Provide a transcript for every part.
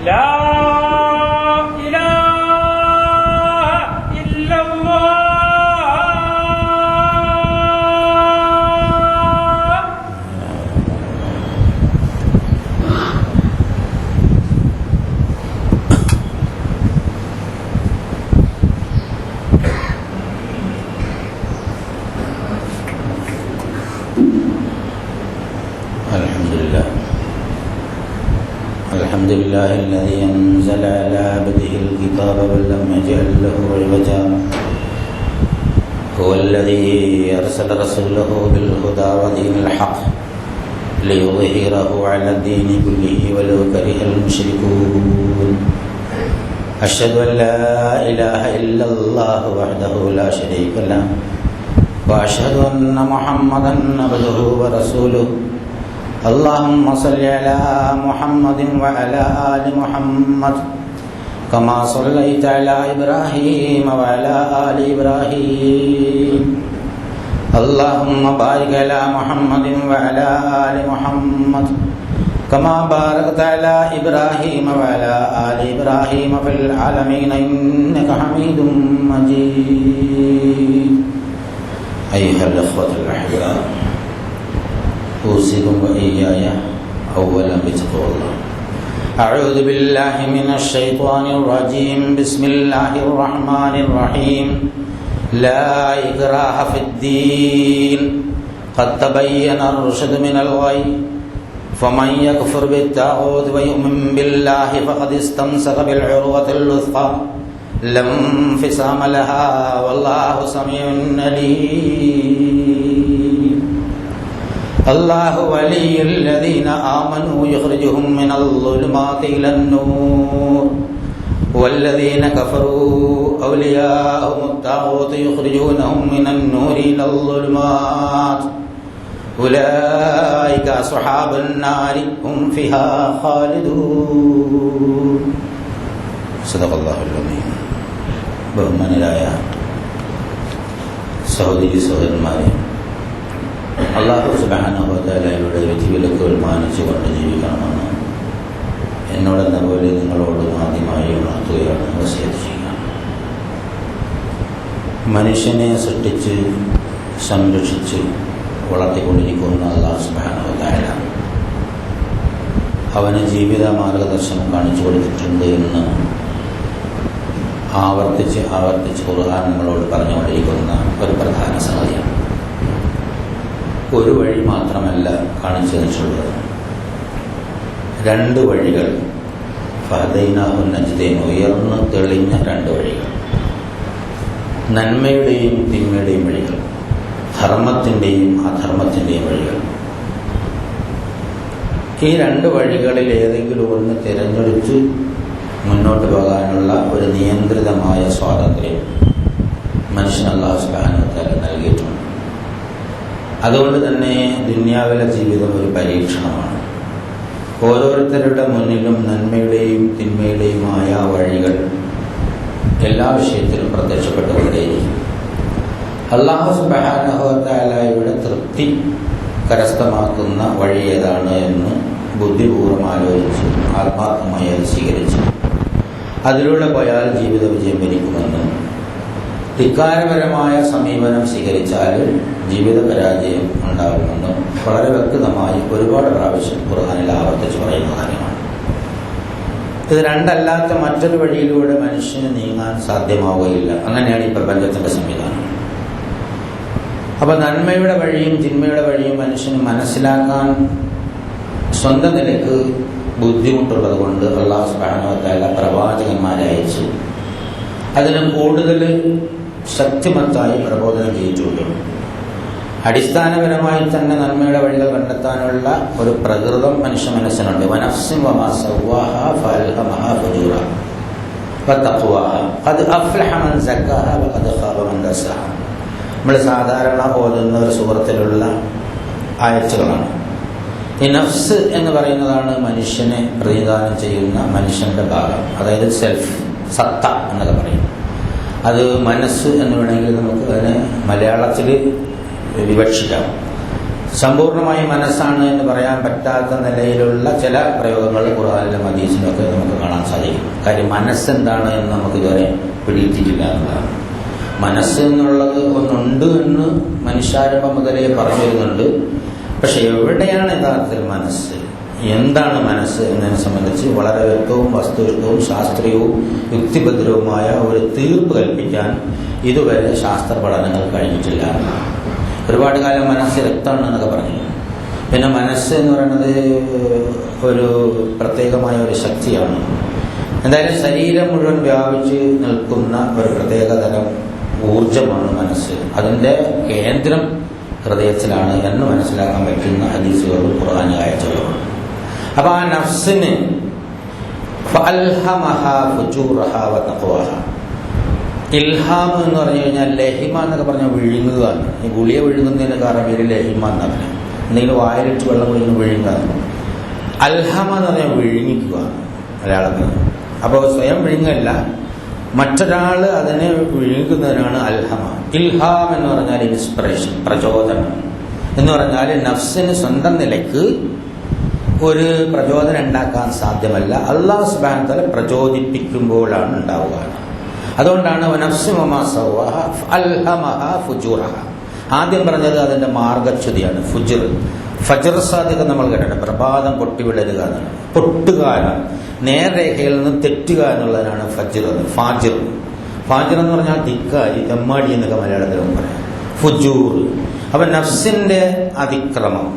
لا إله إلا الله. الحمد لله الذي أنزل على عبده الكتاب ولم يجعل له عوجا هو الذي أرسل رسوله بالهدى ودين الحق ليظهره على الدين كله ولو كره المشركون أشهد أن لا إله إلا الله وحده لا شريك له وأشهد أن محمدا عبده ورسوله اللهم صل على محمد وعلى آل محمد كما صليت على إبراهيم وعلى آل إبراهيم اللهم بارك على محمد وعلى آل محمد كما باركت على إبراهيم وعلى آل إبراهيم في العالمين إنك حميد مجيد. أيها الأخوة الأحباب، أوصيكم وإياي أولا بتقوى الله. أعوذ بالله من الشيطان الرجيم. بسم الله الرحمن الرحيم. لا إكراه في الدين قد تبين الرشد من الغي فمن يكفر بالطاغوت ويؤمن بالله فقد استمسك بالعروة الوثقى لا انفصام لها والله سميع عليم. الله ولي الذين آمنوا يخرجهم من الظلمات إلى النور والذين كفروا أولياءهم الطاغوت يخرجونهم من النور إلى الظلمات أولئك أصحاب النار هم فيها خالدون. صدق الله العظيم. ബഹുമാനരായ സഹോദരി സഹോദരന്മാരെ, അല്ലാഹു സുബ്ഹാനഹു വ തആലയുടെ വിധിവിലക്കുകൾ മാനിച്ചുകൊണ്ട് ജീവിക്കണമെന്ന് എന്നോടെന്ന പോലെ നിങ്ങളോടും ആദ്യമായി ഉണർത്തുകയാണ്, വസിയത്ത് ചെയ്യുകയാണ്. മനുഷ്യനെ സൃഷ്ടിച്ച് സംരക്ഷിച്ച് വളർത്തിക്കൊണ്ടിരിക്കുന്ന അല്ലാഹു സുബ്ഹാനഹു വ തആല അവന് ജീവിത മാർഗദർശനം കാണിച്ചു കൊടുത്തിട്ടുണ്ട് എന്ന് ആവർത്തിച്ച് ഖുർആൻ നമ്മളോട് പറഞ്ഞുകൊണ്ടിരിക്കുന്ന ഒരു പ്രധാന സംഗതിയാണ്. ഒരു വഴി മാത്രമല്ല കാണിച്ചു തന്നിട്ടുള്ളത്, രണ്ട് വഴികൾ. ഫഹദൈനാഹു നജ്ദൈൻ, ഉയർന്ന് തെളിഞ്ഞ രണ്ട് വഴികൾ, നന്മയുടെയും തിന്മയുടെയും വഴികൾ, ധർമ്മത്തിൻ്റെയും അധർമ്മത്തിൻ്റെയും വഴികൾ. ഈ രണ്ട് വഴികളിൽ ഏതെങ്കിലും ഒന്ന് തിരഞ്ഞെടുത്ത് മുന്നോട്ട് പോകാനുള്ള ഒരു നിയന്ത്രിതമായ സ്വാതന്ത്ര്യം മനുഷ്യന് അല്ലാഹു സുബ്ഹാനഹു വ തആല നൽകിയിട്ടുണ്ട്. അതുകൊണ്ട് തന്നെ ദുനിയാവിലെ ജീവിതം ഒരു പരീക്ഷണമാണ്. ഓരോരുത്തരുടെ മുന്നിലും നന്മയുടെയും തിന്മയുടെയുമായ വഴികൾ എല്ലാ വിഷയത്തിലും പ്രത്യക്ഷപ്പെട്ടുകൊണ്ടേയിരിക്കും. അല്ലാഹു സുബ്ഹാനഹു വ തആലയുടെ തൃപ്തി കരസ്ഥമാക്കുന്ന വഴി ഏതാണ് എന്ന് ബുദ്ധിപൂർവ്വം ആലോചിച്ച് ആത്മാർത്ഥമായി അത് സ്വീകരിച്ച് അതിലൂടെ പോയാൽ ജീവിത വിജയം വരിക്കുമെന്നും ധിക്കാരപരമായ സമീപനം സ്വീകരിച്ചാൽ ജീവിത പരാജയം ഉണ്ടാകുമെന്നും വളരെ വ്യക്തമായി ഒരുപാട് പ്രാവശ്യം ഖുർആനിൽ ആവർത്തിച്ച് പറയുന്ന കാര്യമാണ്. ഇത് രണ്ടല്ലാത്ത മറ്റൊരു വഴിയിലൂടെ മനുഷ്യന് നീങ്ങാൻ സാധ്യമാവുകയില്ല. അങ്ങനെയാണ് ഈ പ്രപഞ്ചത്തിന്റെ സംവിധാനം. അപ്പൊ നന്മയുടെ വഴിയും തിന്മയുടെ വഴിയും മനുഷ്യന് മനസ്സിലാക്കാൻ സ്വന്തം നിലക്ക് ബുദ്ധിമുട്ടുള്ളത് കൊണ്ട് അല്ലാഹു സുബ്ഹാനഹു വ തആല പ്രവാചകന്മാരെ അയച്ച് അതിന് കൂടുതൽ ശക്തിമത്തായി പ്രബോധനം ചെയ്യിച്ചുകൊണ്ട് അടിസ്ഥാനപരമായി തന്നെ നന്മയുടെ വഴികൾ കണ്ടെത്താനുള്ള ഒരു പ്രകൃതം മനുഷ്യ മനസ്സിനുണ്ട്. വനഫ്സിൻ വമാ സവ്വാഹാ ഫഅൽഹമഹാ ഫുജൂറഹാ വതഖ്വാഹാ ഖദ് അഫ്ലഹ മൻ സക്കാഹാ വഖദ് ഖാബ മൻ ദസ്സാഹാ. നമ്മൾ സാധാരണ ഓതുന്ന ഒരു സൂറത്തിലുള്ള ആയത്തുകളാണ്. ഈ നഫ്സ് എന്ന് പറയുന്നതാണ് മനുഷ്യനെ പ്രതിനിധാനം ചെയ്യുന്ന മനുഷ്യന്റെ ഭാഗം, അതായത് സെൽഫ്, സത്ത എന്നൊക്കെ പറയും. അത് മനസ്സ് എന്ന് വേണമെങ്കിൽ നമുക്ക് അതിനെ മലയാളത്തിൽ വിവക്ഷിക്കാം. സമ്പൂർണമായി മനസ്സാണ് എന്ന് പറയാൻ പറ്റാത്ത നിലയിലുള്ള ചില പ്രയോഗങ്ങൾ ഖുർആനിലും ഹദീസിലും ഒക്കെ നമുക്ക് കാണാൻ സാധിക്കും. കാര്യം മനസ്സെന്താണ് എന്ന് നമുക്ക് ഇതുവരെ പിടിയിട്ടില്ല എന്നതാണ്. മനസ്സ് എന്നുള്ളത് ഒന്നുണ്ട് എന്ന് മനുഷ്യാരംഭം മുതലേ പറഞ്ഞു വരുന്നുണ്ട്. പക്ഷെ എവിടെയാണ് യഥാർത്ഥത്തിൽ മനസ്സ്, എന്താണ് മനസ്സ് എന്നതിനെ സംബന്ധിച്ച് വളരെ വ്യക്തവും വസ്തുനിഷ്ഠവും ശാസ്ത്രീയവും യുക്തിഭദ്രവുമായ ഒരു തീർപ്പ് കൽപ്പിക്കാൻ ഇതുവരെ ശാസ്ത്ര പഠനങ്ങൾ കഴിഞ്ഞിട്ടില്ല. ഒരുപാട് കാലം മനസ്സ് രക്തമാണെന്നൊക്കെ പറഞ്ഞു. പിന്നെ മനസ്സ് എന്ന് പറയുന്നത് ഒരു പ്രത്യേകമായ ഒരു ശക്തിയാണ്. എന്തായാലും ശരീരം മുഴുവൻ വ്യാപിച്ച് നിൽക്കുന്ന ഒരു പ്രത്യേകതരം ഊർജമാണ് മനസ്സ്. അതിൻ്റെ കേന്ദ്രം ഹൃദയത്തിലാണ് എന്ന് മനസ്സിലാക്കാൻ പറ്റുന്ന ഹദീസുകളും ഖുർആൻ ആയത്തുകളുമാണ്. അപ്പൊ ആ നഫ്സിന് ഇൽഹാം എന്ന് പറഞ്ഞു കഴിഞ്ഞാൽ ലഹിമ എന്നൊക്കെ പറഞ്ഞാൽ വിഴുങ്ങുക. ഈ ഗുളിയ വിഴുങ്ങുന്നതിനൊക്കെ അറബിയിൽ ലഹിമ എന്നാ പറയാം. എന്തെങ്കിലും വായിലിട്ട് വെള്ളം കുഴിഞ്ഞ് വിഴുങ്ങുക. അൽഹമ എന്ന് പറഞ്ഞാൽ വിഴുങ്ങിക്കുക മലയാളത്തിൽ. അപ്പോൾ സ്വയം വിഴുങ്ങല്ല, മറ്റൊരാൾ അതിനെ വിഴുങ്ങുന്നതിനാണ് അൽഹമ. ഇൽഹാം എന്ന് പറഞ്ഞാൽ ഇൻസ്പിറേഷൻ, പ്രചോദനം എന്ന് പറഞ്ഞാൽ നഫ്സിന് സ്വന്തം നിലയ്ക്ക് ഒരു പ്രചോദനം ഉണ്ടാക്കാൻ സാധ്യമല്ല. അല്ലാഹു സുബ്ഹാനഹു വ തആല പ്രചോദിപ്പിക്കുമ്പോഴാണ് ഉണ്ടാവുക. അതുകൊണ്ടാണ് ആദ്യം പറഞ്ഞത് അതിന്റെ മാർഗച്യുതിയാണ്. ഫജ്ർ സാദിഖ് നമ്മൾ കേട്ടിട്ടുണ്ട്. പ്രഭാതം പൊട്ടി വിളരുക എന്നാണ്, പൊട്ടുക എന്നാണ്, നേർരേഖയിൽ നിന്ന് തെറ്റുക എന്നുള്ളതിനാണ് ഫാജിർ. ഫാജിർ എന്ന് പറഞ്ഞാൽ ധിക്കാരി, തെമ്മാടി എന്നൊക്കെ മലയാളത്തിലും പറയാം. ഫുജൂർ. അപ്പൊ നഫ്സിന്റെ അതിക്രമം,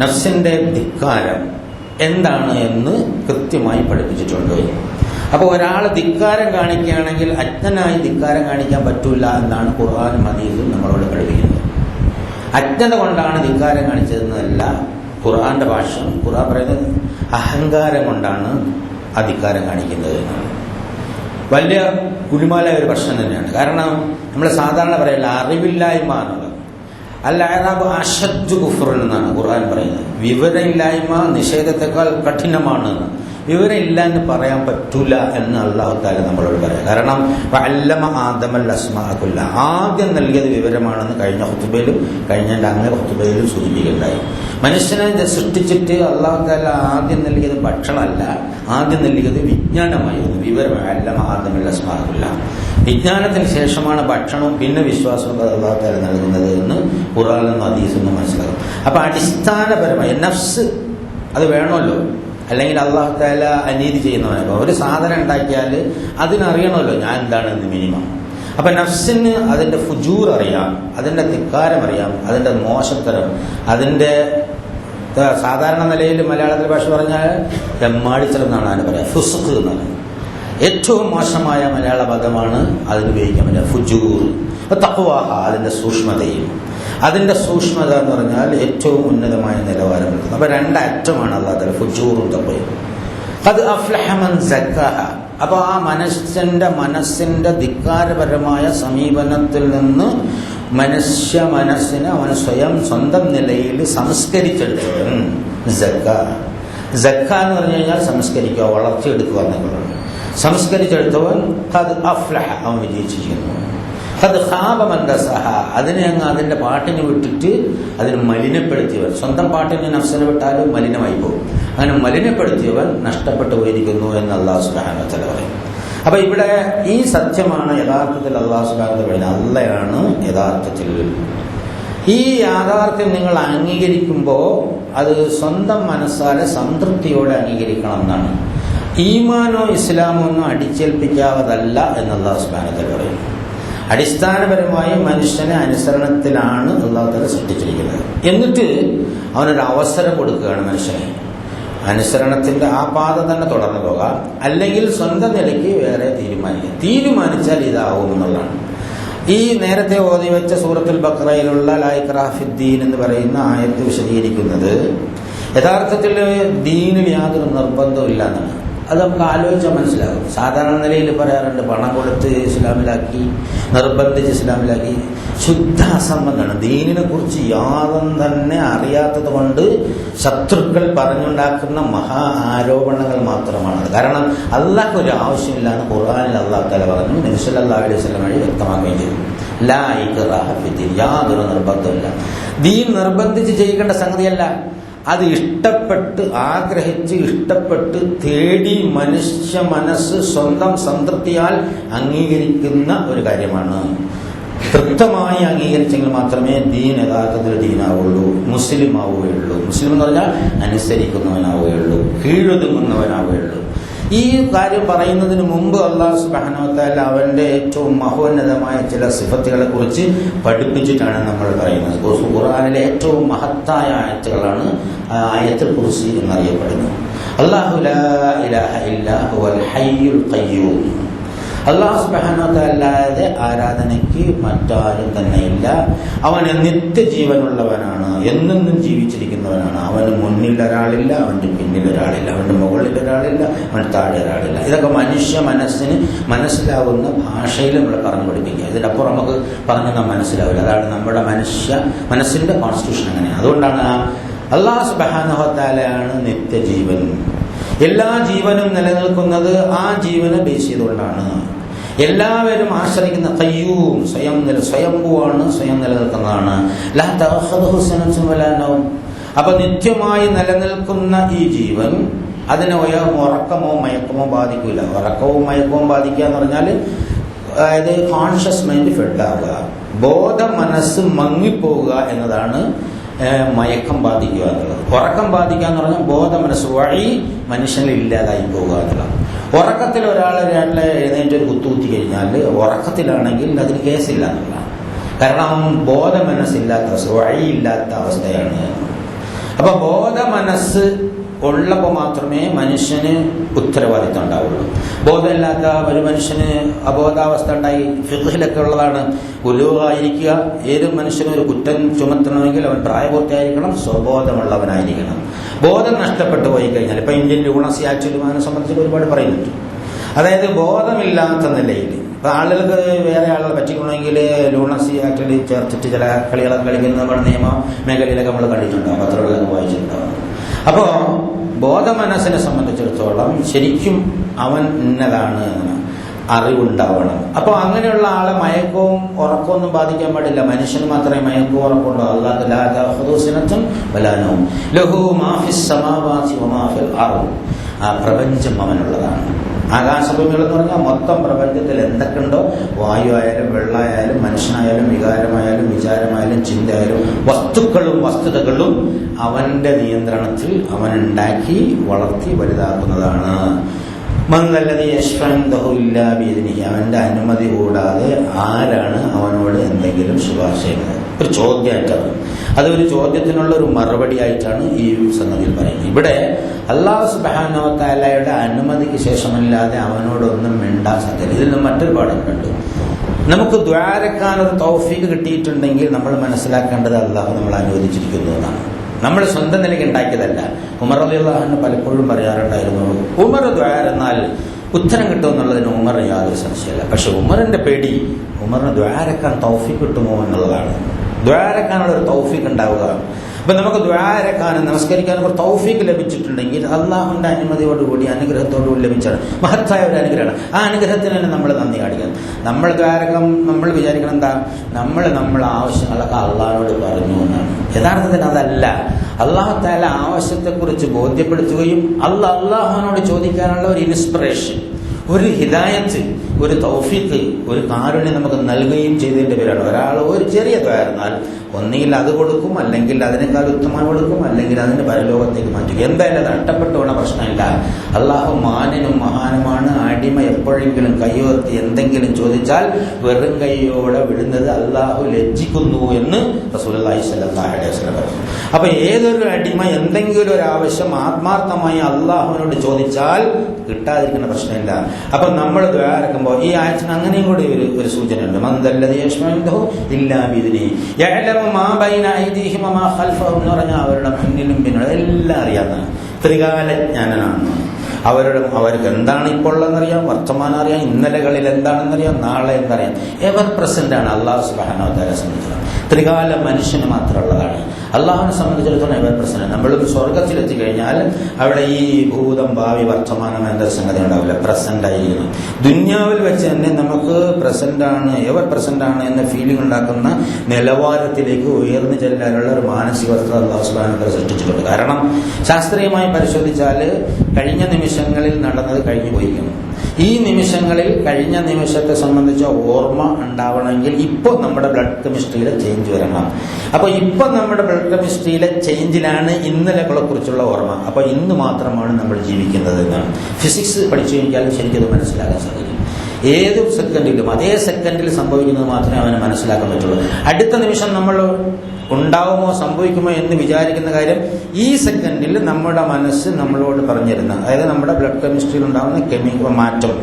നഫ്സിന്റെ ധിക്കാരം എന്താണ് എന്ന് കൃത്യമായി പഠിപ്പിച്ചിട്ടുണ്ട്. അപ്പോൾ ഒരാൾ ധിക്കാരം കാണിക്കുകയാണെങ്കിൽ അജ്ഞനായി ധിക്കാരം കാണിക്കാൻ പറ്റൂല എന്നാണ് ഖുർആനും ഹദീസും നമ്മളോട് പഠിപ്പിക്കുന്നത്. അജ്ഞത കൊണ്ടാണ് ധിക്കാരം കാണിച്ചതെന്നല്ല ഖുർആന്റെ ഭാഷ്യം. ഖുർആൻ പറയുന്നത് അഹങ്കാരം കൊണ്ടാണ് ആ ധിക്കാരം കാണിക്കുന്നത് എന്നാണ്. വലിയ ഗുരുമാലായ ഒരു പ്രശ്നം തന്നെയാണ്. കാരണം നമ്മൾ സാധാരണ പറയില്ല അറിവില്ലായ്മ എന്നുള്ളത്. അൽ-അഅറാബ് അശദ്ദു കുഫ്റൻ എന്നാണ് ഖുർആൻ പറയുന്നത്. വിവരമില്ലായ്മ നിഷേധത്തെക്കാൾ കഠിനമാണ്. വിവരമില്ല എന്ന് പറയാൻ പറ്റൂല എന്ന് അല്ലാഹു തആല നമ്മളോട് പറയാം. കാരണം വഅല്ലമ ആദമൽ അസ്മാഅ കുല്ല, ആദ്യം നൽകിയത് വിവരമാണെന്ന് കഴിഞ്ഞ ഖുതുബയിലും കഴിഞ്ഞതിന്റെ അങ്ങേ ഖുതുബയിലും സൂചിപ്പിക്കുകയുണ്ടായി. മനുഷ്യനെ സൃഷ്ടിച്ചിട്ട് അല്ലാഹു തആല ആദ്യം നൽകിയത് ഭക്ഷണമല്ല, ആദ്യം നൽകിയത് വിജ്ഞാനമായിരുന്നു. വിവരം അല്ലമ ആദമൽ അസ്മാഅ കുല്ല. വിജ്ഞാനത്തിന് ശേഷമാണ് ഭക്ഷണവും പിന്നെ വിശ്വാസവും അല്ലാഹു തആല നൽകുന്നത് എന്ന് ഖുർആനിൽ നിന്നും ഹദീസിൽ നിന്നും മനസ്സിലാകും. അപ്പൊ അടിസ്ഥാനപരമായ നഫ്സ് അത് വേണമല്ലോ, അല്ലെങ്കിൽ അല്ലാഹു തആല അനീതി ചെയ്യുന്നവനല്ലോ. ഒരു സാധനം ഉണ്ടാക്കിയാൽ അതിനറിയണമല്ലോ ഞാൻ എന്താണെന്ന് മിനിമം. അപ്പൊ നഫ്സിന് അതിന്റെ ഫുജൂർ അറിയാം, അതിന്റെ ധിക്കാരം അറിയാം, അതിന്റെ മോശത്തരം, അതിന്റെ സാധാരണ നിലയിൽ മലയാളത്തിൽ ഭാഷ പറഞ്ഞാൽ തെമ്മാടിച്ചലം എന്നാണ് അതിന് പറയാം. ഫുസ്ഖ് എന്നാണ് ഏറ്റവും മോശമായ മലയാള പദമാണ് അതിന് ഉപയോഗിക്കാൻ പറ്റുക, ഫുജൂർ. അപ്പൊ തഖ്വാഹ അതിന്റെ സൂക്ഷ്മതയും, അതിന്റെ സൂക്ഷ്മത എന്ന് പറഞ്ഞാൽ ഏറ്റവും ഉന്നതമായ നിലവാരം എടുക്കുന്നത്. അപ്പൊ രണ്ടറ്റമാണ് അല്ലാഹു തആല ഫുജൂറും തഖ്വയും. ഖദ് അഫ്ലഹ മൻ സക്കാഹ. അപ്പൊ ആ മനസ്സിന്റെ ധിക്കാരപരമായ സമീപനത്തിൽ നിന്ന് മനുഷ്യ മനസ്സിനെ അവൻ സ്വന്തം നിലയിൽ സംസ്കരിച്ചെടുത്തവൻ സക്ക എന്ന് പറഞ്ഞു കഴിഞ്ഞാൽ സംസ്കരിക്കുക, വളർത്തിയെടുക്കുക എന്നുള്ളതാണ്. സംസ്കരിച്ചെടുത്തവൻ ഖദ് അഫ്ലഹ, അവൻ വിജയിച്ചിരിക്കുന്നു. ഖദ് ഖാബ മൻ ദസഹ, അതിനെ അങ്ങ് അതിന്റെ പാട്ടിന് വിട്ടിട്ട് അതിന് മലിനപ്പെടുത്തിയവൻ. സ്വന്തം പാട്ടിന് നഫ്സിനെ വിട്ടാലും മലിനമായി പോകും. അങ്ങനെ മലിനപ്പെടുത്തിയവൻ നഷ്ടപ്പെട്ടു പോയിരിക്കുന്നു എന്ന് അല്ലാഹു സുബ്ഹാനഹു വ തആല പറയും. അപ്പൊ ഇവിടെ ഈ സത്യമാണ് യഥാർത്ഥത്തിൽ അല്ലാഹു സുബ്ഹാനഹു വ തആല പറയുന്നത്. അല്ലാഹയാണ് യഥാർത്ഥത്തിൽ. ഈ യാഥാർത്ഥ്യം നിങ്ങൾ അംഗീകരിക്കുമ്പോൾ അത് സ്വന്തം മനസ്സാലെ സംതൃപ്തിയോടെ അംഗീകരിക്കണം എന്നാണ്. ഈമാനോ ഇസ്ലാമോ ഒന്നും അടിച്ചേൽപ്പിക്കാവതല്ല എന്ന് അല്ലാഹു സുബ്ഹാനഹു വ തആല പറയും. അടിസ്ഥാനപരമായി മനുഷ്യനെ അനുസരണത്തിലാണ് അല്ലാഹു തആല സൃഷ്ടിച്ചിരിക്കുന്നത്. എന്നിട്ട് അവനൊരു അവസരം കൊടുക്കുകയാണ് മനുഷ്യനെ. അനുസരണത്തിന്റെ ആ പാത തന്നെ തുടർന്നു പോകാം, അല്ലെങ്കിൽ സ്വന്തം നിലയ്ക്ക് വേറെ തീരുമാനിച്ചാൽ ഇതാവും എന്നുള്ളതാണ്. ഈ നേരത്തെ ഓതി വെച്ച സൂറത്തുൽ ബഖറയിലുള്ള ലാ ഇക്റാഹ ഫിദ്ദീൻ എന്ന് പറയുന്ന ആയത്ത് വിശദീകരിക്കുന്നത് യഥാർത്ഥത്തിൽ ദീനിൽ യാതൊരു നിർബന്ധവും ഇല്ല എന്നാണ്. അത് നമുക്ക് ആലോചിച്ചാൽ മനസ്സിലാകും. സാധാരണ നിലയിൽ പറയാറുണ്ട് പണം കൊടുത്ത് ഇസ്ലാമിലാക്കി, നിർബന്ധിച്ച് ഇസ്ലാമിലാക്കി. ശുദ്ധ അസംബന്ധമാണ്. ദീനിനെ കുറിച്ച് യാതൊന്നും തന്നെ അറിയാത്തത് കൊണ്ട് ശത്രുക്കൾ പറഞ്ഞുണ്ടാക്കുന്ന മഹാ ആരോപണങ്ങൾ മാത്രമാണ്. കാരണം അള്ളാഹ്ക്ക് ഒരു ആവശ്യമില്ല എന്ന് ഖുർആനിൽ അല്ലാഹു തആല പറഞ്ഞു, നബി സല്ലല്ലാഹു അലൈഹി വസല്ലം വഴി വ്യക്തമാക്കുകയും ചെയ്തു. ലാ ഇക്റാഹ ഫിദ്ദീൻ, യാതൊരു നിർബന്ധമില്ല. ദീൻ നിർബന്ധിച്ച് ചെയ്യേണ്ട സംഗതിയല്ല. അത് ഇഷ്ടപ്പെട്ട് ആഗ്രഹിച്ച് ഇഷ്ടപ്പെട്ട് തേടി മനുഷ്യ മനസ്സ് സ്വന്തം സംതൃപ്തിയാൽ അംഗീകരിക്കുന്ന ഒരു കാര്യമാണ്. തൃപ്തമായി അംഗീകരിച്ചെങ്കിൽ മാത്രമേ ദീൻ യഥാർത്ഥത്തിൽ ദീനാവുള്ളൂ, മുസ്ലിം ആവുകയുള്ളൂ. മുസ്ലിം എന്ന് പറഞ്ഞാൽ അനുസരിക്കുന്നവനാവുകയുള്ളൂ, കീഴൊതുങ്ങുന്നവനാവുകയുള്ളൂ. ഈ കാര്യം പറയുന്നതിന് മുമ്പ് അല്ലാഹു സുബ്ഹാനഹു വ തആല അവന്റെ ഏറ്റവും മഹോന്നതമായ ചില സിഫത്തുകളെ കുറിച്ച് പഠിപ്പിച്ചിട്ടാണ് നമ്മൾ പറയുന്നത്. ഖുർആനിലെ ഏറ്റവും മഹത്തായ ആയത്തുകളാണ് ആയത്തുൽ കുർസി എന്നറിയപ്പെടുന്നത്. അല്ലാഹു ലാ ഇലാഹ ഇല്ലാ ഹുവൽ ഹയ്യുൽ ഖയ്യൂം. അല്ലാഹു സുബ്ഹാനഹു വ തആല അല്ലാതെ ആരാധനയ്ക്ക് മറ്റാരും തന്നെയില്ല. അവൻ നിത്യജീവനുള്ളവനാണ്, എന്നെന്നും ജീവിച്ചിരിക്കുന്നവനാണ്. അവന് മുന്നിൽ ഒരാളില്ല, അവന്റെ പിന്നിൽ ഒരാളില്ല, അവന്റെ മുകളിൽ ഒരാളില്ല, അവന് താഴെ ഒരാളില്ല. ഇതൊക്കെ മനുഷ്യ മനസ്സിന് മനസ്സിലാവുന്ന ഭാഷയിൽ നമ്മൾ പറഞ്ഞു പഠിപ്പിക്കുക. ഇതിനപ്പുറം നമുക്ക് പറഞ്ഞാൽ മനസ്സിലാവില്ല. അതാണ് നമ്മുടെ മനസ്സിന്റെ കോൺസ്റ്റിറ്റ്യൂഷൻ അങ്ങനെയാണ്. അതുകൊണ്ടാണ് അല്ലാഹു സുബ്ഹാനഹു വ തആലയാണ് നിത്യജീവൻ. എല്ലാ ജീവനും നിലനിൽക്കുന്നത് ആ ജീവനെ ബേസ് ചെയ്തുകൊണ്ടാണ്. എല്ലാവരും ആശ്രയിക്കുന്ന ഖയ്യൂം, സ്വയംഭൂവാണ്, സ്വയം നിലനിൽക്കുന്നതാണ്. ലാ തഅഖുദുഹു സനത്തുൻ വലാ നൗം. അപ്പൊ നിത്യമായി നിലനിൽക്കുന്ന ഈ ജീവൻ അതിനെ ഉറക്കമോ മയക്കമോ ബാധിക്കില്ല. ഉറക്കവും മയക്കവും ബാധിക്കുക എന്ന് പറഞ്ഞാൽ അതായത് കോൺഷ്യസ് മൈൻഡ് ഫെഡാവുക, ബോധ മനസ്സ് മങ്ങിപ്പോവുക എന്നതാണ് മയക്കം ബാധിക്കുക എന്നുള്ളത്. ഉറക്കം ബാധിക്കുക എന്ന് പറഞ്ഞാൽ ബോധ മനസ്സ് വഴി മനുഷ്യനിൽ ഇല്ലാതായി പോവുക എന്നുള്ളത്. ഉറക്കത്തിൽ ഒരാളെ എഴുന്നേറ്റ് ഒരു കുത്തുകുത്തി കഴിഞ്ഞാൽ ഉറക്കത്തിലാണെങ്കിൽ അതിന് കേസില്ല എന്നുള്ളതാണ്. കാരണം ബോധ മനസ്സില്ലാത്ത അവസ്ഥ, വഴിയില്ലാത്ത അവസ്ഥയാണ്. അപ്പൊ ബോധ മനസ്സ് ഉള്ളപ്പോൾ മാത്രമേ മനുഷ്യന് ഉത്തരവാദിത്വം ഉണ്ടാവുള്ളൂ. ബോധമില്ലാത്ത ഒരു മനുഷ്യന് അബോധാവസ്ഥ ഉണ്ടായി. ഫിഖ്ഹിലൊക്കെ ഉള്ളതാണ് ഉലൂഹായിരിക്കുക. ഏത് മനുഷ്യനും ഒരു കുറ്റം ചുമത്തണമെങ്കിൽ അവൻ പ്രായപൂർത്തിയായിരിക്കണം, സ്വബോധമുള്ളവനായിരിക്കണം. ബോധം നഷ്ടപ്പെട്ടു പോയി കഴിഞ്ഞാൽ ഇപ്പൊ ഇന്ത്യൻ ലൂണസി ആക്ടിലും അതിനെ സംബന്ധിച്ച് ഒരുപാട് പറയുന്നുണ്ട്. അതായത് ബോധമില്ലാത്ത നിലയിൽ ഇപ്പൊ ആളുകൾക്ക് വേറെ ആളുകളെ പറ്റിക്കണമെങ്കിൽ ലൂണസി ആക്ടിൽ ചേർത്തിട്ട് ചില കളികളൊക്കെ കളിക്കുന്ന നമ്മുടെ നിയമ മേഖലയിലൊക്കെ നമ്മൾ കണ്ടിട്ടുണ്ടാവും, പത്രങ്ങളിലൊക്കെ വായിച്ചിട്ടുണ്ടാവും. അപ്പോ ബോധ മനസ്സിനെ സംബന്ധിച്ചിടത്തോളം ശരിക്കും അവൻ ഇന്നതാണ് അറിവുണ്ടാവണം. അപ്പൊ അങ്ങനെയുള്ള ആളെ മയക്കവും ഉറക്കമൊന്നും ബാധിക്കാൻ പാടില്ല. മനുഷ്യന് മാത്രമേ മയക്കവും ഉറക്കമുണ്ടോ. ആ പ്രപഞ്ചം അവനുള്ളതാണ്. ആകാശഭൂമികൾ എന്ന് പറഞ്ഞാൽ മൊത്തം പ്രപഞ്ചത്തിൽ എന്തൊക്കെയുണ്ടോ, വായു ആയാലും വെള്ളമായാലും മനുഷ്യനായാലും വികാരമായാലും വിചാരമായാലും ചിന്തയായാലും വസ്തുക്കളും വസ്തുതകളും അവന്റെ നിയന്ത്രണത്തിൽ അവൻ ഉണ്ടാക്കി വളർത്തി വലുതാക്കുന്നതാണ്. അവന്റെ അനുമതി കൂടാതെ ആരാണ് അവനോട് എന്തെങ്കിലും ശുപാർശ ചെയ്യുന്നത്? ഒരു ചോദ്യമായിട്ടാണ്. അതൊരു ചോദ്യത്തിനുള്ള ഒരു മറുപടി ആയിട്ടാണ് ഈ സംഗതിയിൽ പറയുന്നത്. ഇവിടെ അല്ലാഹു സുബ്ഹാനഹു വ തആലയുടെ അനുമതിക്ക് ശേഷമല്ലാതെ അവനോടൊന്നും മിണ്ടാൻ സാധ്യത. ഇതിൽ നിന്ന് മറ്റൊരു പാഠമുണ്ട്. നമുക്ക് ദ്വാരക്കാൻ ഒരു തൗഫീഖ് കിട്ടിയിട്ടുണ്ടെങ്കിൽ നമ്മൾ മനസ്സിലാക്കേണ്ടത് അല്ലാഹു നമ്മൾ അനുവദിച്ചിരിക്കുന്നു എന്നാണ്. നമ്മൾ സ്വന്തം നിലയ്ക്ക് ഉണ്ടാക്കിയതല്ല. ഉമർ റളിയല്ലാഹു അൻഹു പലപ്പോഴും പറയാറുണ്ടായിരുന്നു, ഉമർ ദ്വാരെന്നാൽ ഉത്തരം കിട്ടുമെന്നുള്ളതിന് ഉമർ യാതൊരു സംശയമല്ല. പക്ഷെ ഉമറിന്റെ പേടി ഉമറിന് ദ്വാരക്കാൻ തൗഫീഖ് കിട്ടുമോ എന്നുള്ളതാണ്. ദ്വാരക്കാനുള്ള ഒരു തൗഫീഖ് ഉണ്ടാവുക. അപ്പൊ നമുക്ക് ദ്വാരക്കാനും നമസ്കരിക്കാനും ഒരു തൗഫീഖ് ലഭിച്ചിട്ടുണ്ടെങ്കിൽ അള്ളാഹുവിന്റെ അനുമതിയോടുകൂടി അനുഗ്രഹത്തോടുകൂടി ലഭിച്ചാണ് മഹത്തായ ഒരു അനുഗ്രഹമാണ്. ആ അനുഗ്രഹത്തിന് തന്നെ നമ്മൾ നന്ദി കാണിക്കണം. നമ്മൾ ദ്വാരകം നമ്മൾ വിചാരിക്കണം എന്താ, നമ്മളെ ആവശ്യങ്ങളൊക്കെ അള്ളാഹിനോട് പറഞ്ഞു എന്നാണ്. യഥാർത്ഥത്തിൽ അതല്ല. അള്ളാഹു തആല ആവശ്യത്തെക്കുറിച്ച് ബോധ്യപ്പെടുത്തുകയും അള്ളാഹുവിനോട് ചോദിക്കാനുള്ള ഒരു ഇൻസ്പിറേഷൻ, ഒരു ഹിദായത്ത്, ഒരു തൗഫീഖ്, ഒരു കാരുണ്യം നമുക്ക് നൽകുകയും ചെയ്തതിന്റെ പേരാണ്. ഒരാൾ ഒരു ചെറിയ ദ്വാരന്നാൽ ഒന്നുകിൽ അത് കൊടുക്കും, അല്ലെങ്കിൽ അതിനേക്കാൾ ഉത്തമം കൊടുക്കും, അല്ലെങ്കിൽ അതിന്റെ പരലോകത്തേക്ക് മാറ്റുക. എന്തായാലും അത് നഷ്ടപ്പെട്ടു പോണ പ്രശ്നമില്ല. അള്ളാഹു മാനിനും മഹാനുമാണ്. അടിമ എപ്പോഴെങ്കിലും കയ്യോർത്തി എന്തെങ്കിലും ചോദിച്ചാൽ വെറും കൈയോടെ വിടുന്നത് അള്ളാഹു ലജ്ജിക്കുന്നു എന്ന് റസൂലുള്ളാഹി സ്വല്ലല്ലാഹു അലൈഹി വസല്ലം പറഞ്ഞു. അപ്പൊ ഏതൊരു അടിമ എന്തെങ്കിലും ഒരു ആവശ്യം ആത്മാർത്ഥമായി അള്ളാഹുവിനോട് ചോദിച്ചാൽ കിട്ടാതിരിക്കുന്ന പ്രശ്നമില്ല. അപ്പൊ നമ്മൾ ദ്വാരക്കുമ്പോൾ ഈ ആയത്തിന് അങ്ങനെയും കൂടി ഒരു സൂചനയുണ്ട്. മന്ദല്ലദീ യശ്ഫഉ ഇല്ലാ ബിഇദ്നിഹി യഅലമു മാ ബൈന ഐദീഹിം വമാ ഖൽഫഹും എന്ന് പറഞ്ഞാൽ അവരുടെ മുന്നിലും പിന്നിലും എല്ലാം അറിയാവുന്നതാണ്. ത്രികാലജ്ഞാനനാണ്. അവർക്ക് എന്താണ് ഇപ്പോൾ ഉള്ളതെന്നറിയാം, വർത്തമാനം അറിയാം, ഇന്നലകളിൽ എന്താണെന്നറിയാം, നാളെ എന്തറിയാം. എവർ പ്രസന്റ് ആണ് അല്ലാഹു സുബ്ഹാനഹു വ തആല സംബന്ധിച്ചിടത്തോളം. ത്രികാല മനുഷ്യന് മാത്രമുള്ളതാണ്. അള്ളാഹുവിനെ സംബന്ധിച്ചിടത്തോളം ഇവർ പ്രശ്നം. നമ്മൾ സ്വർഗത്തിലെത്തി കഴിഞ്ഞാൽ അവിടെ ഈ ഭൂതം ഭാവി വർത്തമാനം എന്ന സംഗതി ഉണ്ടാവില്ല, പ്രസന്റ് ആയിരിക്കുന്നു. ദുന്യാവിൽ വെച്ച് തന്നെ നമുക്ക് പ്രസന്റാണ്, എവർ പ്രസന്റാണ് എന്ന ഫീലിംഗ് ഉണ്ടാക്കുന്ന നിലവാരത്തിലേക്ക് ഉയർന്നു ചെല്ലാനുള്ള ഒരു മാനസികത അള്ളാഹു സുബ്ഹാനഹു വ തആല സൃഷ്ടിച്ചിട്ടുണ്ട്. കാരണം ശാസ്ത്രീയമായി പരിശോധിച്ചാൽ കഴിഞ്ഞ നിമിഷങ്ങളിൽ നടന്നത് കഴിഞ്ഞു പോയിരിക്കുന്നു. ഈ നിമിഷങ്ങളിൽ കഴിഞ്ഞ നിമിഷത്തെ സംബന്ധിച്ച ഓർമ്മ ഉണ്ടാവണമെങ്കിൽ ഇപ്പോൾ നമ്മുടെ ബ്ലഡ് കെമിസ്ട്രിയിലെ ചേഞ്ച് വരണം. അപ്പോൾ ഇപ്പോൾ നമ്മുടെ ബ്ലഡ് കെമിസ്ട്രിയിലെ ചേഞ്ചിലാണ് ഇന്നലെകളെ കുറിച്ചുള്ള ഓർമ്മ. അപ്പോൾ ഇന്ന് മാത്രമാണ് നമ്മൾ ജീവിക്കുന്നത് എന്നാണ്. ഫിസിക്സ് പഠിച്ചു കഴിഞ്ഞാൽ ശരിക്കും മനസ്സിലാക്കാൻ സാധിക്കും. ഏത് സെക്കൻഡിലും അതേ സെക്കൻഡിൽ സംഭവിക്കുന്നത് മാത്രമേ അവന് മനസ്സിലാക്കാൻ പറ്റുള്ളൂ. അടുത്ത നിമിഷം നമ്മൾ ഉണ്ടാവുമോ സംഭവിക്കുമോ എന്ന് വിചാരിക്കുന്ന കാര്യം ഈ സെക്കൻഡിൽ നമ്മുടെ മനസ്സ് നമ്മളോട് പറഞ്ഞിരുന്ന, അതായത് നമ്മുടെ ബ്ലഡ് കെമിസ്ട്രിയിൽ ഉണ്ടാകുന്ന കെമിക്കൽ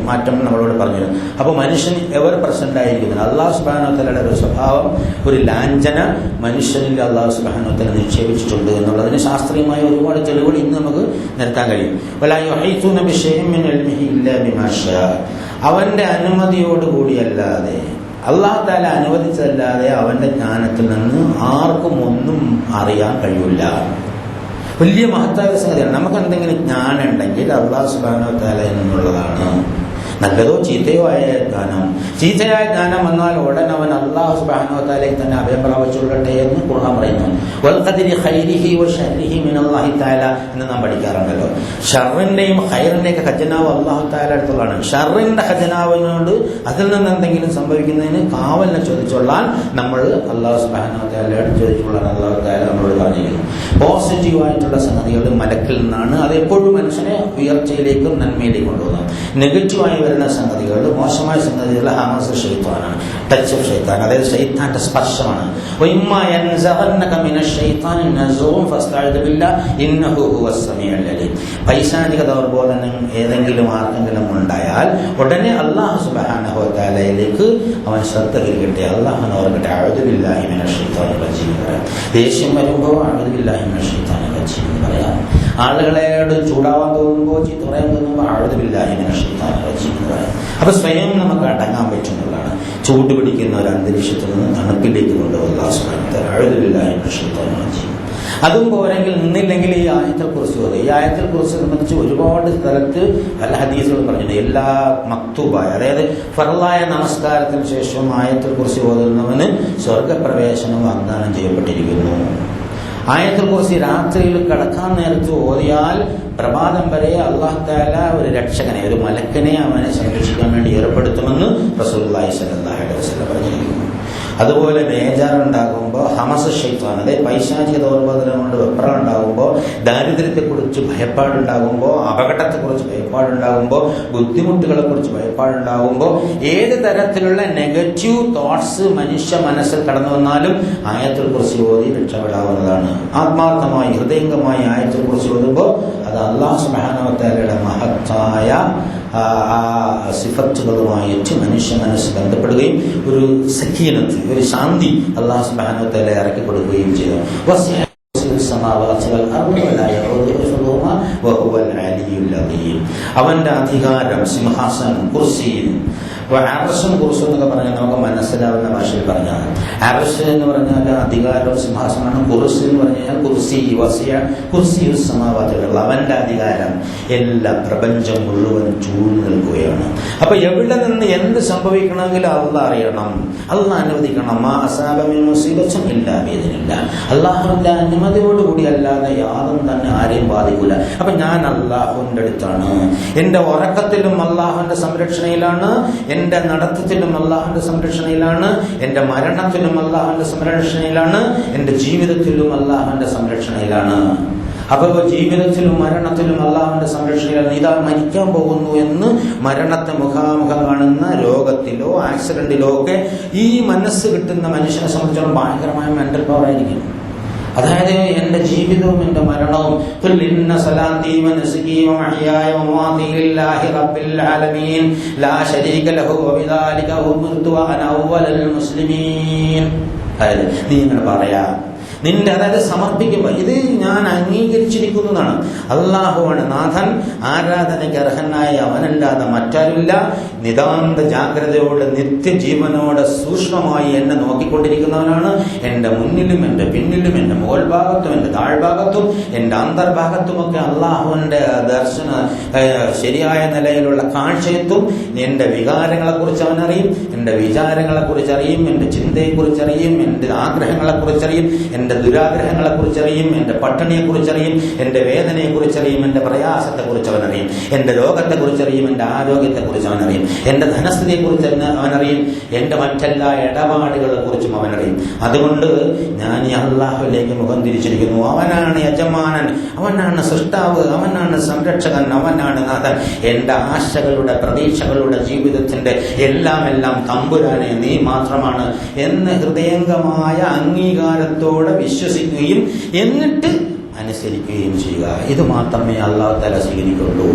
മാറ്റം നമ്മളോട് പറഞ്ഞിരുന്നു. അപ്പോൾ മനുഷ്യൻ എവർ പ്രസന്റ് ആയിരിക്കുന്നത്. അള്ളാഹു സുബ്ഹാനഹു വ തആലയുടെ ഒരു സ്വഭാവം, ഒരു ലാഞ്ചന മനുഷ്യനിൽ അള്ളാഹു സുബ്ഹാനഹു വ തആല നിക്ഷേപിച്ചിട്ടുണ്ട് എന്നുള്ളതിന് ശാസ്ത്രീയമായ ഒരുപാട് തെളിവുകൾ ഇന്ന് നമുക്ക് നിരത്താൻ കഴിയും. വലാ യുഹീതൂന ബിശൈഇൻ മിൻ ഇൽമിഹി ഇല്ലാ ബിമാ ശാഅ. അവന്റെ അനുമതിയോടുകൂടിയല്ലാതെ, അല്ലാഹു തആല അനുവദിച്ചതല്ലാതെ അവന്റെ ജ്ഞാനത്തിൽ നിന്ന് ആർക്കും ഒന്നും അറിയാൻ കഴിയില്ല. വലിയ മഹത്തായ സംഗതിയാണ്. നമുക്ക് എന്തെങ്കിലും ജ്ഞാനം ഉണ്ടെങ്കിൽ അല്ലാഹു സുബ്ഹാനഹു വ തആലയിൽ നിന്നുള്ളതാണ്. നല്ലതോ ചീത്തയോ ആയ ജ്ഞാനം, ചീത്തയായ ജ്ഞാനം വന്നാൽ ഉടൻ അവൻ അല്ലാഹു സുബ്ഹാനഹു വ തആലയിൽ തന്നെ അഭയം പ്രാപിച്ചുകൊള്ളട്ടെ എന്ന് ഖുർആൻ പറയുന്നു. വൽ ഖദരി ഖൈരിഹി വ ശർരിഹി മിനല്ലാഹി തആല എന്ന് നാം പഠിക്കാറുണ്ടല്ലോ. ഷർറിന്റെയും ഖൈറിന്റെയും ഖജനാവ് അല്ലാഹു തആല അടുത്തുള്ളതാണ്. ഷർറിന്റെ ഖജനാവിനോട് അതിൽ നിന്ന് എന്തെങ്കിലും സംഭവിക്കുന്നതിന് കാവലിനെ ചോദിച്ചോളാൻ നമ്മൾ അല്ലാഹു സുബ്ഹാനഹു വ തആലയോട് ചോദിച്ചുകൊള്ളാൻ അല്ലാഹു തആല നമ്മളോട് പറഞ്ഞിരിക്കുന്നു. പോസിറ്റീവായിട്ടുള്ള സംഗതികൾ മലക്കിൽ നിന്നാണ്. അത് എപ്പോഴും മനുഷ്യനെ ഉയർച്ചയിലേക്കും നന്മയിലേക്കും കൊണ്ടുപോകുന്നത്. നെഗറ്റീവായി വരുന്ന സംഗതികൾ, മോശമായ സംഗതികൾ ഹമസ് ഷൈത്താനാണ്, ടച്ച് ഓഫ് ഷൈത്താൻ, അതായത് ഷൈത്താന്റെ സ്പർശമാണ്. പൈശാചിക ദൗർബോധനം ഏതെങ്കിലും ആർക്കെങ്കിലും ഉണ്ടായാൽ ഉടനെ അല്ലാഹു സുബ്ഹാനഹു വ തആലയിലേക്ക് അവൻ ശ്രദ്ധ തിരികട്ടെ, അല്ലാഹുവിനെ ഓർക്കട്ടെ. അഊദു ബില്ലാഹി മിനശ് ശൈത്താനിർ റജീം പറയാം. ദേഷ്യം വരുമ്പോൾ അഊദു ബില്ലാഹി മിനശ് ശൈത്താനിർ റജീം പറയാം. ആളുകളോട് ചൂടാവാൻ തോന്നുമ്പോൾ, ചീത്ത പറയാൻ തോന്നുമ്പോൾ അഊദു ബില്ലാഹി മിനശ് ശൈത്താനിർ റജീം പറയാം. അപ്പൊ സ്വയം നമുക്ക് അടങ്ങാൻ പറ്റുന്നതാണ്. ചൂട് പിടിക്കുന്ന ഒരു അന്തരീക്ഷത്തിൽ നിന്ന് തണുപ്പിലേക്ക് കൊണ്ടുപോകും അല്ലാഹു സുബ്ഹാനഹു വ തആല. അഊദു ബില്ലാഹി മിനശ് ശൈത്താനിർ റജീം. അതും പോരെങ്കിൽ നിന്നില്ലെങ്കിൽ ഈ ആയത്തെ കുറിച്ച് ഓതി. ഈ ആയത്തെ കുറിച്ച് സംബന്ധിച്ച് ഒരുപാട് സ്ഥലത്ത് പല ഹദീസുകൾ പറഞ്ഞിട്ടുണ്ട്. എല്ലാ മക്തൂബായ, അതായത് ഫർളായ നമസ്കാരത്തിന് ശേഷം ആയത്തെ കുറിച്ച് ഓതുന്നവന് സ്വർഗപ്രവേശനം വാഗ്ദാനം ചെയ്യപ്പെട്ടിരിക്കുന്നു. ആയത്തുൽ കുർസി രാത്രിയിൽ കിടക്കാൻ നേരത്ത് ഓതിയാൽ പ്രഭാതം വരെ അല്ലാഹു തആല ഒരു രക്ഷകനെ, ഒരു മലക്കിനെ അവനെ സംരക്ഷിക്കാൻ വേണ്ടി ഏർപ്പെടുത്തുമെന്ന് റസൂലുള്ളാഹി സ്വല്ലല്ലാഹു അലൈഹി വസല്ലം പറഞ്ഞിരിക്കുന്നു. അതുപോലെ ബേജാറുണ്ടാകുമ്പോൾ ഹമസ് ഷൈത്താൻ, അതായത് പൈശാചിക ദൗർബോധനം കൊണ്ട് വെപ്രം ഉണ്ടാകുമ്പോൾ, ദാരിദ്ര്യത്തെക്കുറിച്ച് ഭയപ്പാടുണ്ടാകുമ്പോൾ, അപകടത്തെക്കുറിച്ച് ഭയപ്പാടുണ്ടാകുമ്പോൾ, ബുദ്ധിമുട്ടുകളെക്കുറിച്ച് ഭയപ്പാടുണ്ടാകുമ്പോൾ, ഏത് തരത്തിലുള്ള നെഗറ്റീവ് തോട്ട്സ് മനുഷ്യ മനസ്സിൽ കടന്നു വന്നാലും ആയത്തുൽ കുർസി ഓതി രക്ഷപ്പെടാവുന്നതാണ്. ആത്മാർത്ഥമായി ഹൃദയംഗമായി ആയത്തുൽ കുർസി ഓതുമ്പോൾ അത് അല്ലാഹു സുബ്ഹാനഹു വ തആലയുടെ മഹത്തായ സിഫത്തുകളുമായിട്ട് മനുഷ്യ മനസ്സ് ബന്ധപ്പെടുകയും ഒരു സക്കീനത്ത്, ഒരു ശാന്തി അല്ലാഹു സുബ്ഹാനഹു വ തആല ഇറക്കി കൊടുക്കുകയും ചെയ്തു. അവന്റെ അധികാരം, സിംഹാസനം, കുർസിയിൽ, അർശും കുർസും എന്നൊക്കെ പറഞ്ഞാൽ നമുക്ക് മനസ്സിലാവുന്ന ഭാഷയിൽ പറഞ്ഞാൽ, അർശ് എന്ന് പറഞ്ഞാൽ അധികാരവും സിംഹാസനമാണ്. കുർസി എന്ന് പറഞ്ഞാൽ കുർസി സമാവാത്തുകൾ, അവന്റെ അധികാരം എല്ലാ പ്രപഞ്ചം മുഴുവൻ ചൂഴ്ന്നു നിൽക്കുകയാണ്. അപ്പൊ എവിടെ നിന്ന് എന്ത് സംഭവിക്കണമെങ്കിലും അള്ളാഹ് അറിയണം, അള്ളാഹ് അനുവദിക്കണം. അള്ളാഹുവിന്റെ അനുമതിയോടുകൂടി അല്ലാതെ യാതൊന്നും തന്നെ ആരെയും ബാധിക്കൂല. അപ്പൊ ഞാൻ അള്ളാഹുവിന്റെ അടുത്താണ്, എന്റെ ഉറക്കത്തിലും അള്ളാഹുവിന്റെ സംരക്ഷണയിലാണ്, എന്റെ നടത്തത്തിലും അള്ളാഹുവിന്റെ സംരക്ഷണയിലാണ്, എന്റെ മരണത്തിലും അള്ളാഹുവിന്റെ സംരക്ഷണയിലാണ്, എന്റെ ജീവിതത്തിലും അള്ളാഹുവിന്റെ സംരക്ഷണയിലാണ്. അപ്പോൾ ജീവിതത്തിലും മരണത്തിലും അള്ളാഹുവിന്റെ സംരക്ഷണയിലാണ്. ഇതാ മരിക്കാൻ പോകുന്നു എന്ന് മരണത്തെ മുഖാമുഖം കാണുന്ന രോഗത്തിലോ ആക്സിഡന്റിലോ ഒക്കെ ഈ മനസ്സ് കിട്ടുന്ന മനുഷ്യനെ സംബന്ധിച്ചിടത്തോളം ഭയങ്കരമായ മെന്റൽ പവർ ആയിരിക്കും. അതായത് എന്റെ ജീവിതവും എന്റെ മരണവും അതായത് നീ ഇങ്ങനെ പറയാ, നിന്റെ അതായത് സമർപ്പിക്കുമ്പോൾ ഇത് ഞാൻ അംഗീകരിച്ചിരിക്കുന്നതാണ്. അള്ളാഹുവാണ് നാഥൻ, ആരാധനയ്ക്ക് അർഹനായ അവനല്ലാതെ മറ്റാരുമില്ല. നിതാന്ത ജാഗ്രതയോടെ നിത്യജീവനോടെ സൂക്ഷ്മമായി എന്നെ നോക്കിക്കൊണ്ടിരിക്കുന്നവനാണ്. എൻ്റെ മുന്നിലും എൻ്റെ പിന്നിലും എൻ്റെ മുകൾ ഭാഗത്തും എൻ്റെ താഴ്ഭാഗത്തും എൻ്റെ അന്തർഭാഗത്തുമൊക്കെ അള്ളാഹുവിൻ്റെ ദർശന ശരിയായ നിലയിലുള്ള കാഴ്ചയെത്തും. എൻ്റെ വികാരങ്ങളെക്കുറിച്ച് അവനറിയും, എൻ്റെ വിചാരങ്ങളെക്കുറിച്ചറിയും, എൻ്റെ ചിന്തയെക്കുറിച്ചറിയും, എൻ്റെ ആഗ്രഹങ്ങളെക്കുറിച്ചറിയും, എൻ്റെ ദുരാഗ്രഹങ്ങളെക്കുറിച്ചറിയും, എൻ്റെ പട്ടിണിയെക്കുറിച്ചറിയും, എൻ്റെ വേദനയെക്കുറിച്ചറിയും, എൻ്റെ പ്രയാസത്തെക്കുറിച്ച് അവനറിയും, എൻ്റെ രോഗത്തെക്കുറിച്ചറിയും, എൻ്റെ ആരോഗ്യത്തെക്കുറിച്ച് അവനറിയും, എൻ്റെ ധനസ്ഥിതിയെക്കുറിച്ച് അവനറിയും, എൻ്റെ മറ്റെല്ലാ ഇടപാടുകളെ കുറിച്ചും അവനറിയും. അതുകൊണ്ട് ഞാൻ ഈ അള്ളാഹുവിലേക്ക് മുഖം തിരിച്ചിരിക്കുന്നു. അവനാണ് യജമാനൻ, അവനാണ് സൃഷ്ടാവ്, അവനാണ് സംരക്ഷകൻ, അവനാണ് നാഥൻ. എൻ്റെ ആശകളുടെ പ്രതീക്ഷകളുടെ ജീവിതത്തിന്റെ എല്ലാം തമ്പുരാനെ നീ മാത്രമാണ് എന്ന് ഹൃദയംഗമായ അംഗീകാരത്തോടെ വിശ്വസിക്കുകയും എന്നിട്ട് അനുസരിക്കുകയും ചെയ്യുക. ഇത് മാത്രമേ അല്ലാഹു തആല സ്വീകരിക്കുള്ളൂ.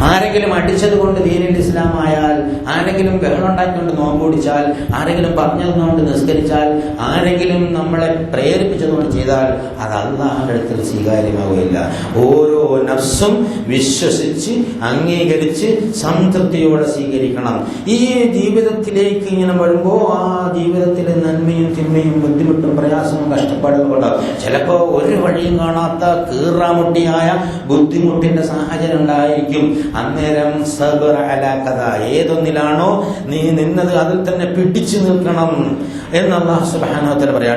ആരെങ്കിലും അടിച്ചത് കൊണ്ട് ദീനുൽ ഇസ്ലാം ആയാൽ, ആരെങ്കിലും ബഹളമുണ്ടാക്കിക്കൊണ്ട് നോമ്പൊടിച്ചാൽ, ആരെങ്കിലും പറഞ്ഞതുകൊണ്ട് നിസ്കരിച്ചാൽ, ആരെങ്കിലും നമ്മളെ പ്രേരിപ്പിച്ചതുകൊണ്ട് ചെയ്താൽ അത് അല്ലാഹുവിന്റെ അടുക്കൽ സ്വീകാര്യമാവുകയില്ല. ഓരോ നഫ്സും വിശ്വസിച്ച് അംഗീകരിച്ച് സംതൃപ്തിയോടെ സ്വീകരിക്കണം. ഈ ജീവിതത്തിലേക്ക് ഇങ്ങനെ വരുമ്പോൾ ആ ജീവിതത്തിൽ നന്മയും തിന്മയും ബുദ്ധിമുട്ടും പ്രയാസവും കഷ്ടപ്പാടുകളും ഉണ്ടാകും. ചിലപ്പോൾ ഒരു വഴിയും കാണാത്ത കീറാമുട്ടിയായ ബുദ്ധിമുട്ടിന്റെ സാഹചര്യം ഉണ്ടായിരിക്കും. അന്നേരം സബ്ർ അലാ ഖദാ, ഏതൊന്നിലാണോ നീ നിന്നത് അതിൽ തന്നെ പിടിച്ചു നിൽക്കണം എന്ന് അല്ലാഹു സുബ്ഹാനഹു വ തആല പറയാ.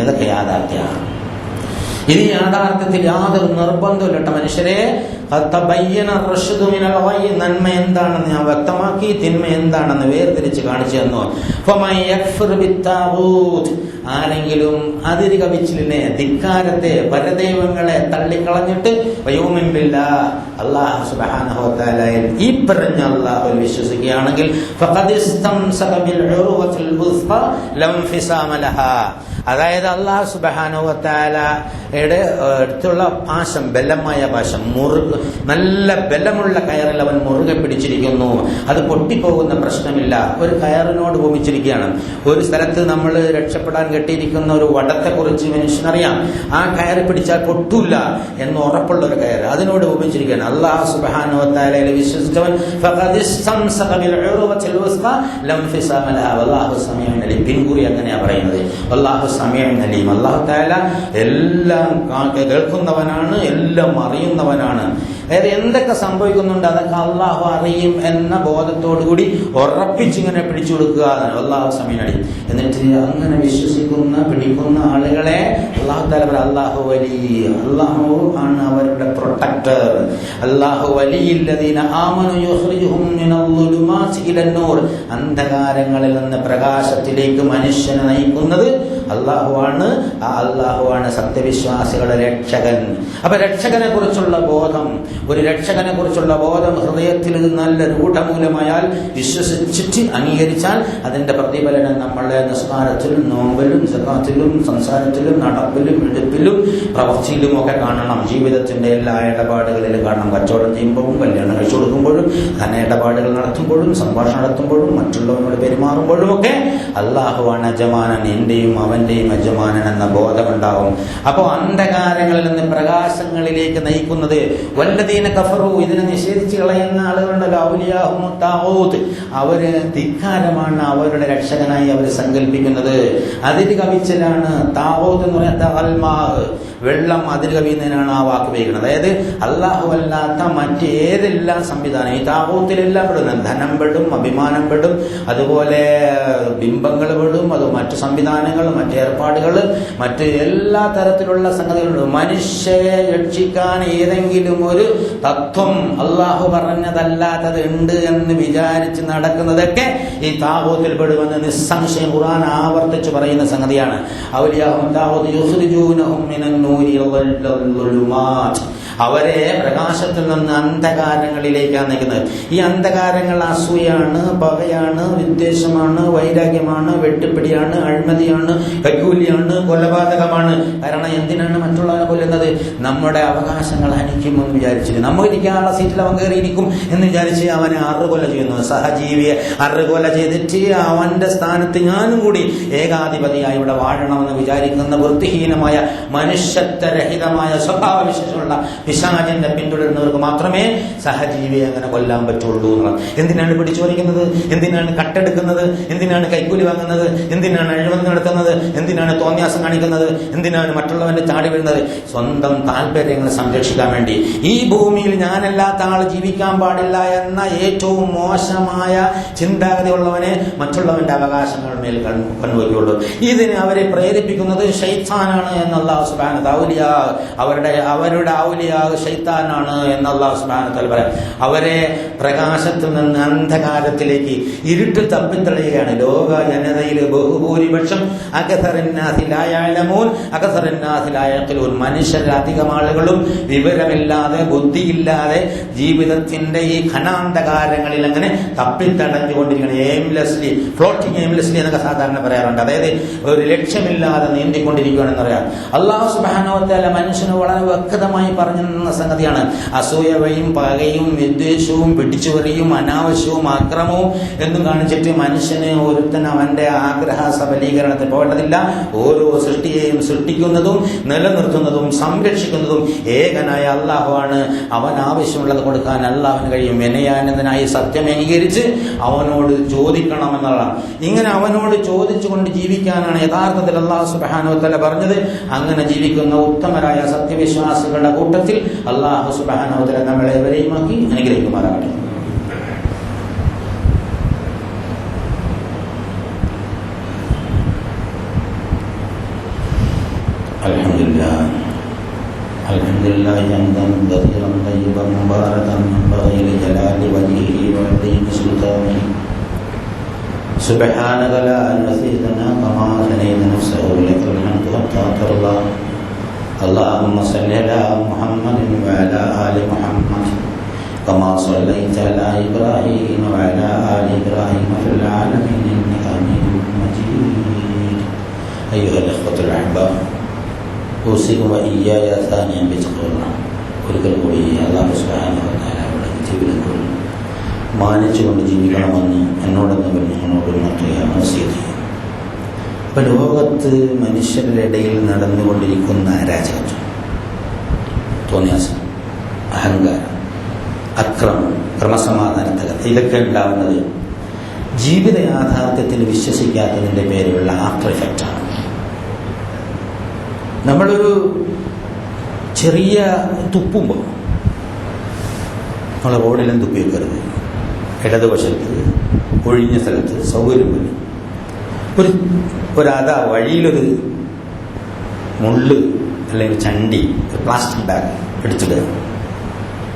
ഇതൊക്കെ യാഥാർത്ഥ്യമാണ്. ഇത് യാഥാർത്ഥ്യത്തിൽ യാതൊരു നിർബന്ധമില്ല. മനുഷ്യരെ നന്മ എന്താണെന്ന് ഞാൻ വ്യക്തമാക്കി, തിന്മ എന്താണെന്ന് വേർതിരിച്ച് കാണിച്ചു തന്നു. ആരെങ്കിലും അതിര് കവിച്ചിലിനെ, ധിക്കാരത്തെ, പരദൈവങ്ങളെ തള്ളിക്കളഞ്ഞിട്ട് അല്ലാഹു സുബ്ഹാനഹു വ തആലയിൽ ഈ പറഞ്ഞ അല്ലാഹുവിൽ വിശ്വസിക്കുകയാണെങ്കിൽ അതായത് അല്ലാഹു സുബ്ഹാനഹു വ തആലയുടെ അടുത്തുള്ള പാശം, ബലമായ പാശം, നല്ല ബലമുള്ള കയറിൽ അവൻ മുറുകെ പിടിച്ചിരിക്കുന്നു. അത് പൊട്ടിപ്പോകുന്ന പ്രശ്നമില്ല. ഒരു കയറിനോട് ഉപമിച്ചിരിക്കുകയാണ്. ഒരു സ്ഥലത്ത് നമ്മൾ രക്ഷപ്പെടാൻ കെട്ടിയിരിക്കുന്ന ഒരു വടത്തെ കുറിച്ച് മനുഷ്യനറിയാം. ആ കയറ് പിടിച്ചാൽ പൊട്ടൂല എന്ന് ഉറപ്പുള്ള ഒരു കയർ, അതിനോട് ഉപമിച്ചിരിക്കുകയാണ്. അല്ലാഹു സുബ്ഹാനഹു വ തആലയിൽ വിശ്വസിച്ചവൻ പിൻകുറി അങ്ങനെയാ പറയുന്നത്. അല്ലാഹു സമീഉൻ അലീം. അല്ലാഹു തആല എല്ലാം കേൾക്കുന്നവനാണ്, എല്ലാം അറിയുന്നവനാണ്. അതായത് എന്തൊക്കെ സംഭവിക്കുന്നുണ്ട് അതൊക്കെ അള്ളാഹു അറിയും എന്ന ബോധത്തോടുകൂടി ഉറപ്പിച്ചിങ്ങനെ പിടിച്ചു കൊടുക്കുക. അള്ളാഹു സമീഉൻ അലീം. എന്നിട്ട് അങ്ങനെ വിശ്വസിക്കുന്ന പിടിക്കുന്ന ആളുകളെ അള്ളാഹു തആല അല്ലാഹു വലി, അള്ളാഹു ആണ് അവരുടെ പ്രൊട്ടക്ടർ. അല്ലാഹു വലിയുല്ലദീന ആമനു യുഖ്രിജുഹും മിനൽ-ളുലുമാതി ഇലൻ-നൂർ. അന്ധകാരങ്ങളിൽ നിന്ന് പ്രകാശത്തിലേക്ക് മനുഷ്യനെ നയിക്കുന്നത് അള്ളാഹുവാണ്. ആ അള്ളാഹുവാണ് സത്യവിശ്വാസികളുടെ രക്ഷകൻ. അപ്പൊ രക്ഷകനെ കുറിച്ചുള്ള ബോധം, ഒരു രക്ഷകനെ കുറിച്ചുള്ള ബോധം ഹൃദയത്തിൽ നല്ല രൂഢമൂലമായാൽ, വിശ്വസിച്ചിട്ട് അംഗീകരിച്ചാൽ അതിന്റെ പ്രതിഫലനം നമ്മളെ നിസ്കാരത്തിലും നോമ്പിലും സകാത്തിലും സംസാരത്തിലും നടപ്പിലും എടുപ്പിലും പ്രവൃത്തിയിലും ഒക്കെ കാണണം. ജീവിതത്തിന്റെ എല്ലാ ഇടപാടുകളിലും കാണണം. കച്ചവടം ചെയ്യുമ്പോഴും, കല്യാണം കഴിച്ചു കൊടുക്കുമ്പോഴും, ധന ഇടപാടുകൾ നടത്തുമ്പോഴും, സംഭാഷണം നടത്തുമ്പോഴും, മറ്റുള്ളവരോട് പെരുമാറുമ്പോഴും ഒക്കെ അള്ളാഹുവാണ് യജമാനൻ, എന്റെയും അവന്റെയും യജമാനൻ എന്ന ബോധമുണ്ടാവും. അപ്പോൾ അന്ധകാരങ്ങളിൽ നിന്ന് പ്രകാശങ്ങളിലേക്ക് നയിക്കുന്നത് വല്ലദീന കഫറു, ഇതിനെ നിഷേധിച്ച് കളയുന്ന ആളുകളുടെ ഔലിയാഹും താഗൂത്ത്, അവര് ധിക്കാരമാണ് അവരുടെ രക്ഷകനായി അവർ സങ്കല്പിക്കുന്നത്. അതിര് കവിച്ചലാണ്. താഗൂത്ത് എന്ന് പറയുന്നത് വെള്ളം അതിര് കവിയുന്നതിനാണ് ആ വാക്ക് ഉപയോഗിക്കുന്നത്. അതായത് അള്ളാഹു അല്ലാത്ത മറ്റേതെല്ലാം സംവിധാനം ഈ താഗൂത്തിലെല്ലാം പെടുന്നത്. ധനം പെടും, അഭിമാനം പെടും, അതുപോലെ ബിംബങ്ങൾ പെടും, അത് മറ്റു സംവിധാനങ്ങൾ, മറ്റ് ഏർപ്പാടുകൾ, മറ്റ് എല്ലാ തരത്തിലുള്ള സംഗതികളും. മനുഷ്യരെ രക്ഷിക്കാൻ ഏതെങ്കിലും ഒരു തത്വം അള്ളാഹു പറഞ്ഞതല്ലാത്തത് ഉണ്ട് എന്ന് വിചാരിച്ച് നടക്കുന്നതൊക്കെ ഈ താഗൂത്തിൽ പെടുമെന്ന് നിസ്സംശയം ഖുർആൻ ആവർത്തിച്ച് പറയുന്ന സംഗതിയാണ്. ഔലിയാഹും താഗൂത്ത് യുഖ്രിജൂനഹും മിനൻ നൂരി വൽ-ളുലുമാത്. അവരെ പ്രകാശത്തിൽ നിന്ന് അന്ധകാരങ്ങളിലേക്കാണ് നയിക്കുന്നത്. ഈ അന്ധകാരങ്ങൾ അസൂയാണ്, പകയാണ്, വിദ്വേഷമാണ്, വൈരാഗ്യമാണ്, വെട്ടുപിടിയാണ്, അഴിമതിയാണ്, കൈക്കൂലിയാണ്, കൊലപാതകമാണ്. കാരണം എന്തിനാണ് മറ്റുള്ളവരെ കൊല്ലുന്നത്? നമ്മുടെ അവകാശങ്ങൾ ഹനിക്കുമെന്ന് വിചാരിച്ചിട്ട് നമ്മൾ ഇരിക്കാനുള്ള സീറ്റിൽ അവൻ കയറിയിരിക്കും എന്ന് വിചാരിച്ച് അവനെ അറുകൊല ചെയ്യുന്നു. സഹജീവിയെ അറുകൊല ചെയ്തിട്ട് അവന്റെ സ്ഥാനത്ത് ഞാനും കൂടി ഏകാധിപതിയായി ഇവിടെ വാഴണമെന്ന് വിചാരിക്കുന്ന വൃത്തിഹീനമായ മനുഷ്യത്വരഹിതമായ സ്വഭാവവിശേഷമുള്ള പിശാചിനെ പിന്തുടരുന്നവർക്ക് മാത്രമേ സഹജീവിയെ അങ്ങനെ കൊല്ലാൻ പറ്റുള്ളൂ എന്നുള്ളത്. എന്തിനാണ് പിടിച്ചു വലിക്കുന്നത്? എന്തിനാണ് കട്ടെടുക്കുന്നത്? എന്തിനാണ് കൈക്കൂലി വാങ്ങുന്നത്? എന്തിനാണ് അഴിമതി നടത്തുന്നത്? എന്തിനാണ് തോന്നിയാസം കാണിക്കുന്നത്? എന്തിനാണ് മറ്റുള്ളവന്റെ ചാടി വീഴുന്നത്? സ്വന്തം താല്പര്യങ്ങൾ സംരക്ഷിക്കാൻ വേണ്ടി. ഈ ഭൂമിയിൽ ഞാനല്ലാത്ത ആൾ ജീവിക്കാൻ പാടില്ല എന്ന ഏറ്റവും മോശമായ ചിന്താഗതി ഉള്ളവനെ മറ്റുള്ളവന്റെ അവകാശങ്ങൾ മേൽ കണ്ടുവയ്ക്കുള്ളൂ. ഇതിന് അവരെ പ്രേരിപ്പിക്കുന്നത് ശൈത്താനാണ് എന്നുള്ള സുബ്ഹാനഹു ഔലിയാ, അവരുടെ ഔലിയാ ശൈത്താനാണ് എന്നുള്ള സുബ്ഹാനഹു പറയാം. അവരെ പ്രകാശത്തിൽ നിന്ന് അന്ധകാരത്തിലേക്ക് ഇരുട്ടിൽ തപ്പിത്തളയുകയാണ്. ലോക ജനതയിൽ ബഹുഭൂരിപക്ഷം മനുഷ്യരധികം ആളുകളും വിവരമില്ലാതെ ബുദ്ധിയില്ലാതെ ജീവിതത്തിന്റെ ഈ ഘനാന്ധകാരങ്ങളിൽ അങ്ങനെ തപ്പിത്തടഞ്ഞുകൊണ്ടിരിക്കുകയാണ്. എയിംലെസ്ലി, ഫ്ലോട്ടിങ് എയിംലെസ്ലി എന്നൊക്കെ സാധാരണ പറയാറുണ്ട്. അതായത് ഒരു ലക്ഷ്യമില്ലാതെ നീന്തിക്കൊണ്ടിരിക്കുകയാണെന്ന് പറയാം. അല്ലാഹു സുബ്ഹാനഹു വ തആല മനുഷ്യന് വളരെ വ്യക്തമായി പറഞ്ഞു തന്ന സംഗതിയാണ്. അസൂയയും പകയും വിദ്വേഷവും പിടിച്ചുപറിയും അനാവശ്യവും അക്രമവും എന്നും കാണിച്ചിട്ട് മനുഷ്യന് ഒരുത്തൻ അവന്റെ ആഗ്രഹ സബലീകരണത്തിൽ പോകേണ്ടതില്ല. ഓരോ സൃഷ്ടിയെയും സൃഷ്ടിക്കുന്നതും നിലനിർത്തുന്നതും സംരക്ഷിക്കുന്നതും ഏകനായ അല്ലാഹുവാണ്. അവൻ ആവശ്യമുള്ളത് കൊടുക്കാൻ അല്ലാഹുവിന് കഴിയും. വിനയാനന്ദനായി സത്യം അംഗീകരിച്ച് അവനോട് ചോദിക്കണമെന്നുള്ളതാണ്. ഇങ്ങനെ അവനോട് ചോദിച്ചുകൊണ്ട് ജീവിക്കാനാണ് യഥാർത്ഥത്തിൽ അല്ലാഹു സുബ്ഹാനഹു വ തആല പറഞ്ഞത്. അങ്ങനെ ജീവിക്കുന്ന ഉത്തമരായ സത്യവിശ്വാസികളുടെ കൂട്ടത്തിൽ അല്ലാഹു സുബ്ഹാനഹു വ തആല നമ്മളെ ഏവരെയുമാക്കി അനുഗ്രഹിക്കുമാറാകട്ടെ. അൽഹംദുലില്ലാഹി ഹംദൻ കസീറൻ തയ്യിബൻ മുബാറകൻ ബിഗൈരി ജലാലി വജ്ഹിഹി വഅദീമ സുൽത്താനിഹി സുബ്ഹാനക ലാ നസീദന കമാ സനൈത നഫ്സഹു ലകൽ ഹംദു ഹത്താ തർളാ. اللهم صل على محمد وعلى آل محمد كما صليت على إبراهيم وعلى آل إبراهيم في العالمين إنك حميد مجيد. أيها الإخوة الأحباب, أوصيكم وإياي ثانيا بتقوى الله. ഒരിക്കൽ കൂടി അല്ലാഹു സുബ്ഹാനഹു വ തആലയുടെ ജീവിതത്തിൽ മാനിച്ചുകൊണ്ട് ജീവിക്കണമെന്ന് എന്നോടൊന്നും നിങ്ങളോട് മാത്രമാണ് വസിയത്ത് ചെയ്യുന്നത്. ഇപ്പം ലോകത്ത് മനുഷ്യരുടെ ഇടയിൽ നടന്നുകൊണ്ടിരിക്കുന്ന അരാജകത്വം, തോന്നിയാസം, അഹങ്കാരം, അക്രമം, ക്രമസമാധാനത്തകർച്ച, ഇതൊക്കെ ഉണ്ടാവുന്നത് ജീവിത യാഥാർത്ഥ്യത്തിൽ വിശ്വസിക്കാത്തതിൻ്റെ പേരിലുള്ള ആഫ്റ്റർ ഇഫക്റ്റാണ്. നമ്മളൊരു ചെറിയ തുപ്പുമ്പോൾ നമ്മൾ റോഡിലും തുപ്പി വെക്കരുത്. ഇടതുവശത്ത് ഒഴിഞ്ഞ സ്ഥലത്ത് സൗകര്യം വരും. ഒരതാ വഴിയിലൊരു മുള്ള് അല്ലെങ്കിൽ ചണ്ടി, ഒരു പ്ലാസ്റ്റിക് ബാഗ് എടുത്തിടുക.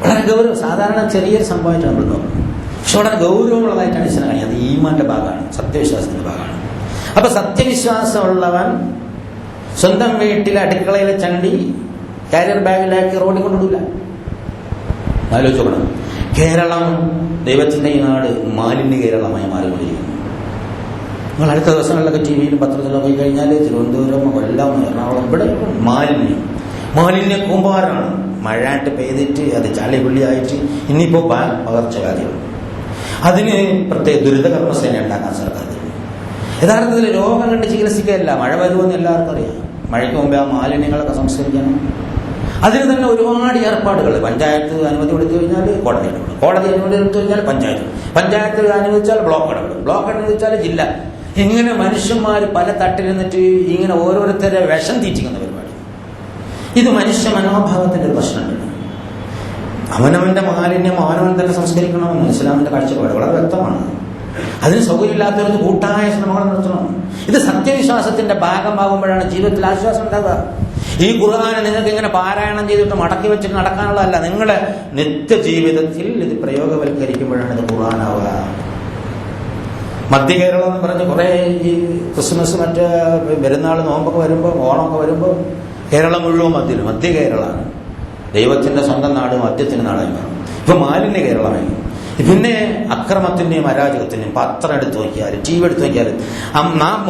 വളരെ ഗൗരവം. സാധാരണ ചെറിയൊരു സംഭവമായിട്ട് നമ്മൾ നോക്കണം, പക്ഷെ വളരെ ഗൗരവമുള്ളതായിട്ടാണ് ഇസ്ലാം കാണിക്കുന്നത്. അത് ഈമാന്റെ ഭാഗമാണ്, സത്യവിശ്വാസത്തിന്റെ ഭാഗമാണ്. അപ്പൊ സത്യവിശ്വാസമുള്ളവൻ സ്വന്തം വീട്ടിലെ അടുക്കളയിലെ ചണ്ടി കാരിയർ ബാഗിലാക്കി റോഡിൽ കൊണ്ടിടില്ല. ആലോചിച്ച് നോക്കണം. കേരളം, ദൈവത്തിന്റെ ഈ നാട് മാലിന്യ കേരളമായി മാറിക്കൊണ്ടിരിക്കുന്നു. നിങ്ങൾ അടുത്ത ദിവസങ്ങളിലൊക്കെ ടി വിയിലും പത്രത്തിലൊക്കെ പോയി കഴിഞ്ഞാൽ തിരുവനന്തപുരം, കൊല്ലം, എറണാകുളം, ഇവിടെ മാലിന്യ കൂമ്പാരമാണ്. മഴയായിട്ട് പെയ്തിട്ട് അത് ചളിപുള്ളിയായിട്ട് ഇനിയിപ്പോൾ പകർച്ചവ്യാധികൾ. അതിന് പ്രത്യേക ദുരിതകർമ്മസേന ഉണ്ടാക്കാൻ സർക്കാർ. യഥാർത്ഥത്തിൽ രോഗം കണ്ട് ചികിത്സിക്കുകയല്ല, മഴ വരുമെന്ന് എല്ലാവർക്കും അറിയാം. മഴയ്ക്ക് മുമ്പേ ആ മാലിന്യങ്ങളൊക്കെ സംസ്കരിക്കണം. അതിന് തന്നെ ഒരുപാട് ഏർപ്പാടുകൾ. പഞ്ചായത്ത് അനുമതി കൊടുത്തു കഴിഞ്ഞാൽ കോടതി ഇടപെടും, കോടതി അനുമതി കൊടുത്തു കഴിഞ്ഞാൽ പഞ്ചായത്ത് അനുവദിച്ചാൽ ബ്ലോക്ക് ഇടപെടും, ബ്ലോക്ക് അനുവദിച്ചാൽ ജില്ല. ഇങ്ങനെ മനുഷ്യന്മാർ പല തട്ടിലിരുന്നിട്ട് ഇങ്ങനെ ഓരോരുത്തരെ വിഷം തീറ്റിക്കുന്ന പരിപാടി. ഇത് മനുഷ്യ മനോഭാവത്തിന്റെ ഒരു പ്രശ്നമുണ്ട്. അവനവന്റെ മാലിന്യം അവനവൻ തന്നെ സംസ്കരിക്കണമെന്ന് ഇസ്ലാമിന്റെ കാഴ്ചപ്പാട് വളരെ വ്യക്തമാണ്. അതിന് സൗകര്യമില്ലാത്തവർക്ക് കൂട്ടായ ശ്രമങ്ങൾ നടത്തണം. ഇത് സത്യവിശ്വാസത്തിന്റെ ഭാഗമാകുമ്പോഴാണ് ജീവിതത്തിൽ ആശ്വാസം ഉണ്ടാവുക. ഈ ഖുർആനെ നിങ്ങൾക്ക് ഇങ്ങനെ പാരായണം ചെയ്തിട്ട് മടക്കി വെച്ചിട്ട് നടക്കാനുള്ളതല്ല. നിങ്ങളുടെ നിത്യജീവിതത്തിൽ ഇത് പ്രയോഗവൽക്കരിക്കുമ്പോഴാണ് ഇത് ഖുർആനാവുക. മധ്യ കേരളം എന്ന് പറഞ്ഞ് കുറേ ഈ ക്രിസ്മസ്, മറ്റേ പെരുന്നാൾ, നോമ്പൊക്കെ വരുമ്പോൾ, ഓണമൊക്കെ വരുമ്പോൾ കേരളം മുഴുവൻ മധ്യ കേരളമാണ്. ദൈവത്തിന്റെ സ്വന്തം നാട് മദ്യത്തിന്റെ നാടായി മാറും. ഇപ്പൊ മാലിന്യ കേരളമായി. പിന്നെ അക്രമത്തിന്റെയും അരാജകത്തിന്റെയും പത്രം എടുത്തു നോക്കിയാലും ടി വി എടുത്തു നോക്കിയാലും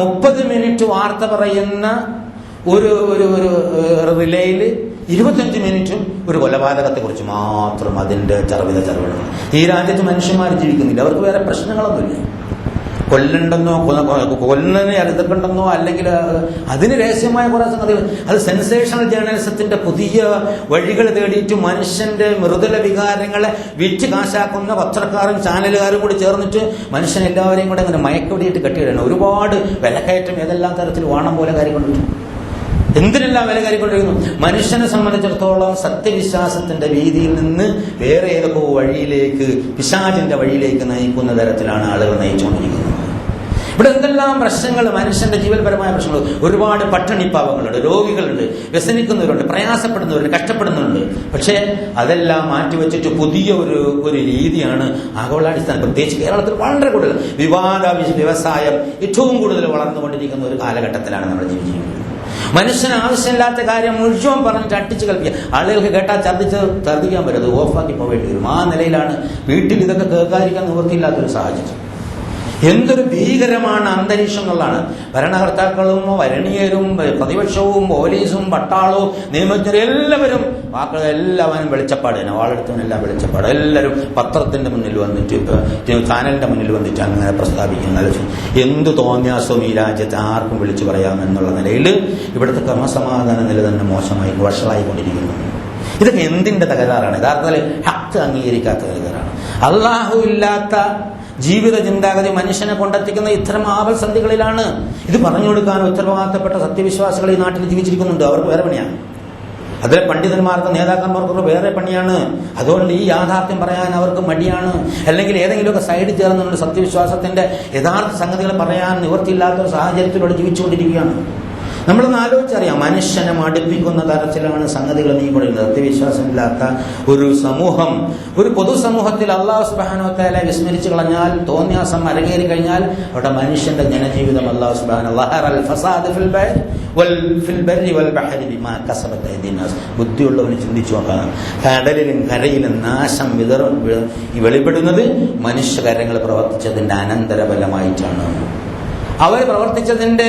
30 മിനിറ്റ് വാർത്ത പറയുന്ന ഒരു റിലേയിൽ 25 മിനിറ്റും ഒരു കൊലപാതകത്തെ കുറിച്ച് മാത്രം അതിന്റെ ചെറുവിടണം. ഈ രാജ്യത്ത് മനുഷ്യന്മാർ ജീവിക്കുന്നില്ല, അവർക്ക് വേറെ പ്രശ്നങ്ങളൊന്നുമില്ല. കൊല്ലണ്ടെന്നോ കൊല്ലുന്നതിനെ എതിർക്കണ്ടെന്നോ അല്ലെങ്കിൽ അതിന് രഹസ്യമായ കുറെ സംഗതികൾ, അത് സെൻസേഷണൽ ജേർണലിസത്തിന്റെ പുതിയ വഴികൾ തേടിയിട്ട് മനുഷ്യന്റെ മൃദുല വികാരങ്ങളെ വിറ്റ് കാശാക്കുന്ന പത്രക്കാരും ചാനലുകാരും കൂടി ചേർന്നിട്ട് മനുഷ്യൻ എല്ലാവരെയും കൂടെ അങ്ങനെ മയക്കൊടിയിട്ട് കെട്ടിയിടണം. ഒരുപാട് വിലക്കയറ്റം ഏതെല്ലാം തരത്തിൽ വാണം പോലെ കാര്യക്കൊണ്ടിരിക്കും. എന്തിനെല്ലാം വില കയറിക്കൊണ്ടിരിക്കുന്നു. മനുഷ്യനെ സംബന്ധിച്ചിടത്തോളം സത്യവിശ്വാസത്തിന്റെ വീതിയിൽ നിന്ന് വേറെ ഏതൊക്കെ വഴിയിലേക്ക്, പിശാചിന്റെ വഴിയിലേക്ക് നയിക്കുന്ന തരത്തിലാണ് ആളുകൾ നയിച്ചുകൊണ്ടിരിക്കുന്നത്. ഇവിടെ എന്തെല്ലാം പ്രശ്നങ്ങൾ, മനുഷ്യന്റെ ജീവൽപരമായ പ്രശ്നങ്ങൾ, ഒരുപാട് പട്ടിണിപ്പാവങ്ങളുണ്ട്, രോഗികളുണ്ട്, വ്യസനിക്കുന്നവരുണ്ട്, പ്രയാസപ്പെടുന്നവരുണ്ട്, കഷ്ടപ്പെടുന്നുണ്ട്. പക്ഷേ അതെല്ലാം മാറ്റിവെച്ചിട്ട് പുതിയ ഒരു രീതിയാണ് ആഗോളാടിസ്ഥാനം, പ്രത്യേകിച്ച് കേരളത്തിൽ വളരെ കൂടുതൽ വിവാദ വ്യവസായം ഏറ്റവും കൂടുതൽ വളർന്നുകൊണ്ടിരിക്കുന്ന ഒരു കാലഘട്ടത്തിലാണ് നമ്മൾ ജീവിക്കുന്നത്. മനുഷ്യന് ആവശ്യമില്ലാത്ത കാര്യം മുഴുവൻ പറഞ്ഞിട്ട് അട്ടിച്ച് കളിപ്പിക്കുക. ആളുകൾക്ക് കേട്ടാൽ ഛർദ്ദിക്കാൻ പറ്റും, അത് ഓഫാക്കി പോവേണ്ടി വരും. ആ നിലയിലാണ് വീട്ടിൽ ഇതൊക്കെ കേൾക്കാതിരിക്കാൻ നിവൃത്തിയില്ലാത്തൊരു സാഹചര്യം. എന്തൊരു ഭീകരമാണ് അന്തരീക്ഷം എന്നുള്ളതാണ്. ഭരണകർത്താക്കളും വരണീയരും പ്രതിപക്ഷവും പോലീസും പട്ടാളവും നിയമജ്ഞരും എല്ലാവരും എല്ലാവരും വെളിച്ചപ്പാട് തന്നെ, വാളെടുത്തവനെല്ലാം വെളിച്ചപ്പാട്. എല്ലാവരും പത്രത്തിന്റെ മുന്നിൽ വന്നിട്ട് ചാനലിന്റെ മുന്നിൽ വന്നിട്ട് അങ്ങനെ പ്രസ്താവിക്കുന്നത് എന്ത് തോന്നിയാസവും ഈ രാജ്യത്ത് ആർക്കും വിളിച്ചു പറയാമെന്നുള്ള നിലയിൽ ഇവിടുത്തെ ക്രമസമാധാന നില തന്നെ മോശമായി വഷളായിക്കൊണ്ടിരിക്കുന്നു. ഇതൊക്കെ എന്തിന്റെ തകരാറാണ്? യഥാർത്ഥത്തിൽ ഹക്ക് അംഗീകരിക്കാത്ത തകരാറാണ്. അള്ളാഹു ഇല്ലാത്ത ജീവിത ചിന്താഗതി മനുഷ്യനെ കൊണ്ടെത്തിക്കുന്ന ഇത്തരം ആപൽസന്ധികളിലാണ്. ഇത് പറഞ്ഞു കൊടുക്കാൻ ഉത്തരവാദിത്തപ്പെട്ട സത്യവിശ്വാസികൾ ഈ നാട്ടിൽ ജീവിച്ചിരിക്കുന്നുണ്ട്. അവർക്ക് വേറെ പണിയാണ്. അതിലെ പണ്ഡിതന്മാർക്ക് നേതാക്കന്മാർക്ക് വേറെ പണിയാണ്. അതുകൊണ്ട് ഈ യാഥാർത്ഥ്യം പറയാൻ അവർക്ക് മടിയാണ്. അല്ലെങ്കിൽ ഏതെങ്കിലുമൊക്കെ സൈഡിൽ ചേർന്നുകൊണ്ട് സത്യവിശ്വാസത്തിന്റെ യഥാർത്ഥ സംഗതികൾ പറയാൻ നിവൃത്തിയില്ലാത്ത ഒരു സാഹചര്യത്തിലൂടെ ജീവിച്ചുകൊണ്ടിരിക്കുകയാണ്. നമ്മളൊന്ന് ആലോചിച്ചറിയാം, മനുഷ്യനെ മടുപ്പിക്കുന്ന തരത്തിലാണ് സംഗതികൾ നീങ്ങിക്കൊണ്ടിരുന്നത്. സത്യവിശ്വാസമില്ലാത്ത ഒരു സമൂഹം, ഒരു പൊതുസമൂഹത്തിൽ അല്ലാഹു സുബ്ഹാനഹു വ തആല വിസ്മരിച്ചു കളഞ്ഞാൽ, തോന്നിയാസം അരങ്ങേറി കഴിഞ്ഞാൽ അവിടെ മനുഷ്യന്റെ ജനജീവിതം അല്ലാഹു സുബ്ഹാനഹു വൽ ഫസാദ് ഫിൽ ബർരി വൽ ബഹരി ബിമാ കസബത് അയ്ദിൻ നാസ്. ബുദ്ധിയുള്ളവന് ചിന്തിച്ചു നോക്കാം. കടലിലും കരയിലും നാശം വെളിപ്പെടുന്നത് മനുഷ്യകരങ്ങൾ പ്രവർത്തിച്ചതിന്റെ അനന്തരഫലമായിട്ടാണ്. അവർ പ്രവർത്തിച്ചതിന്റെ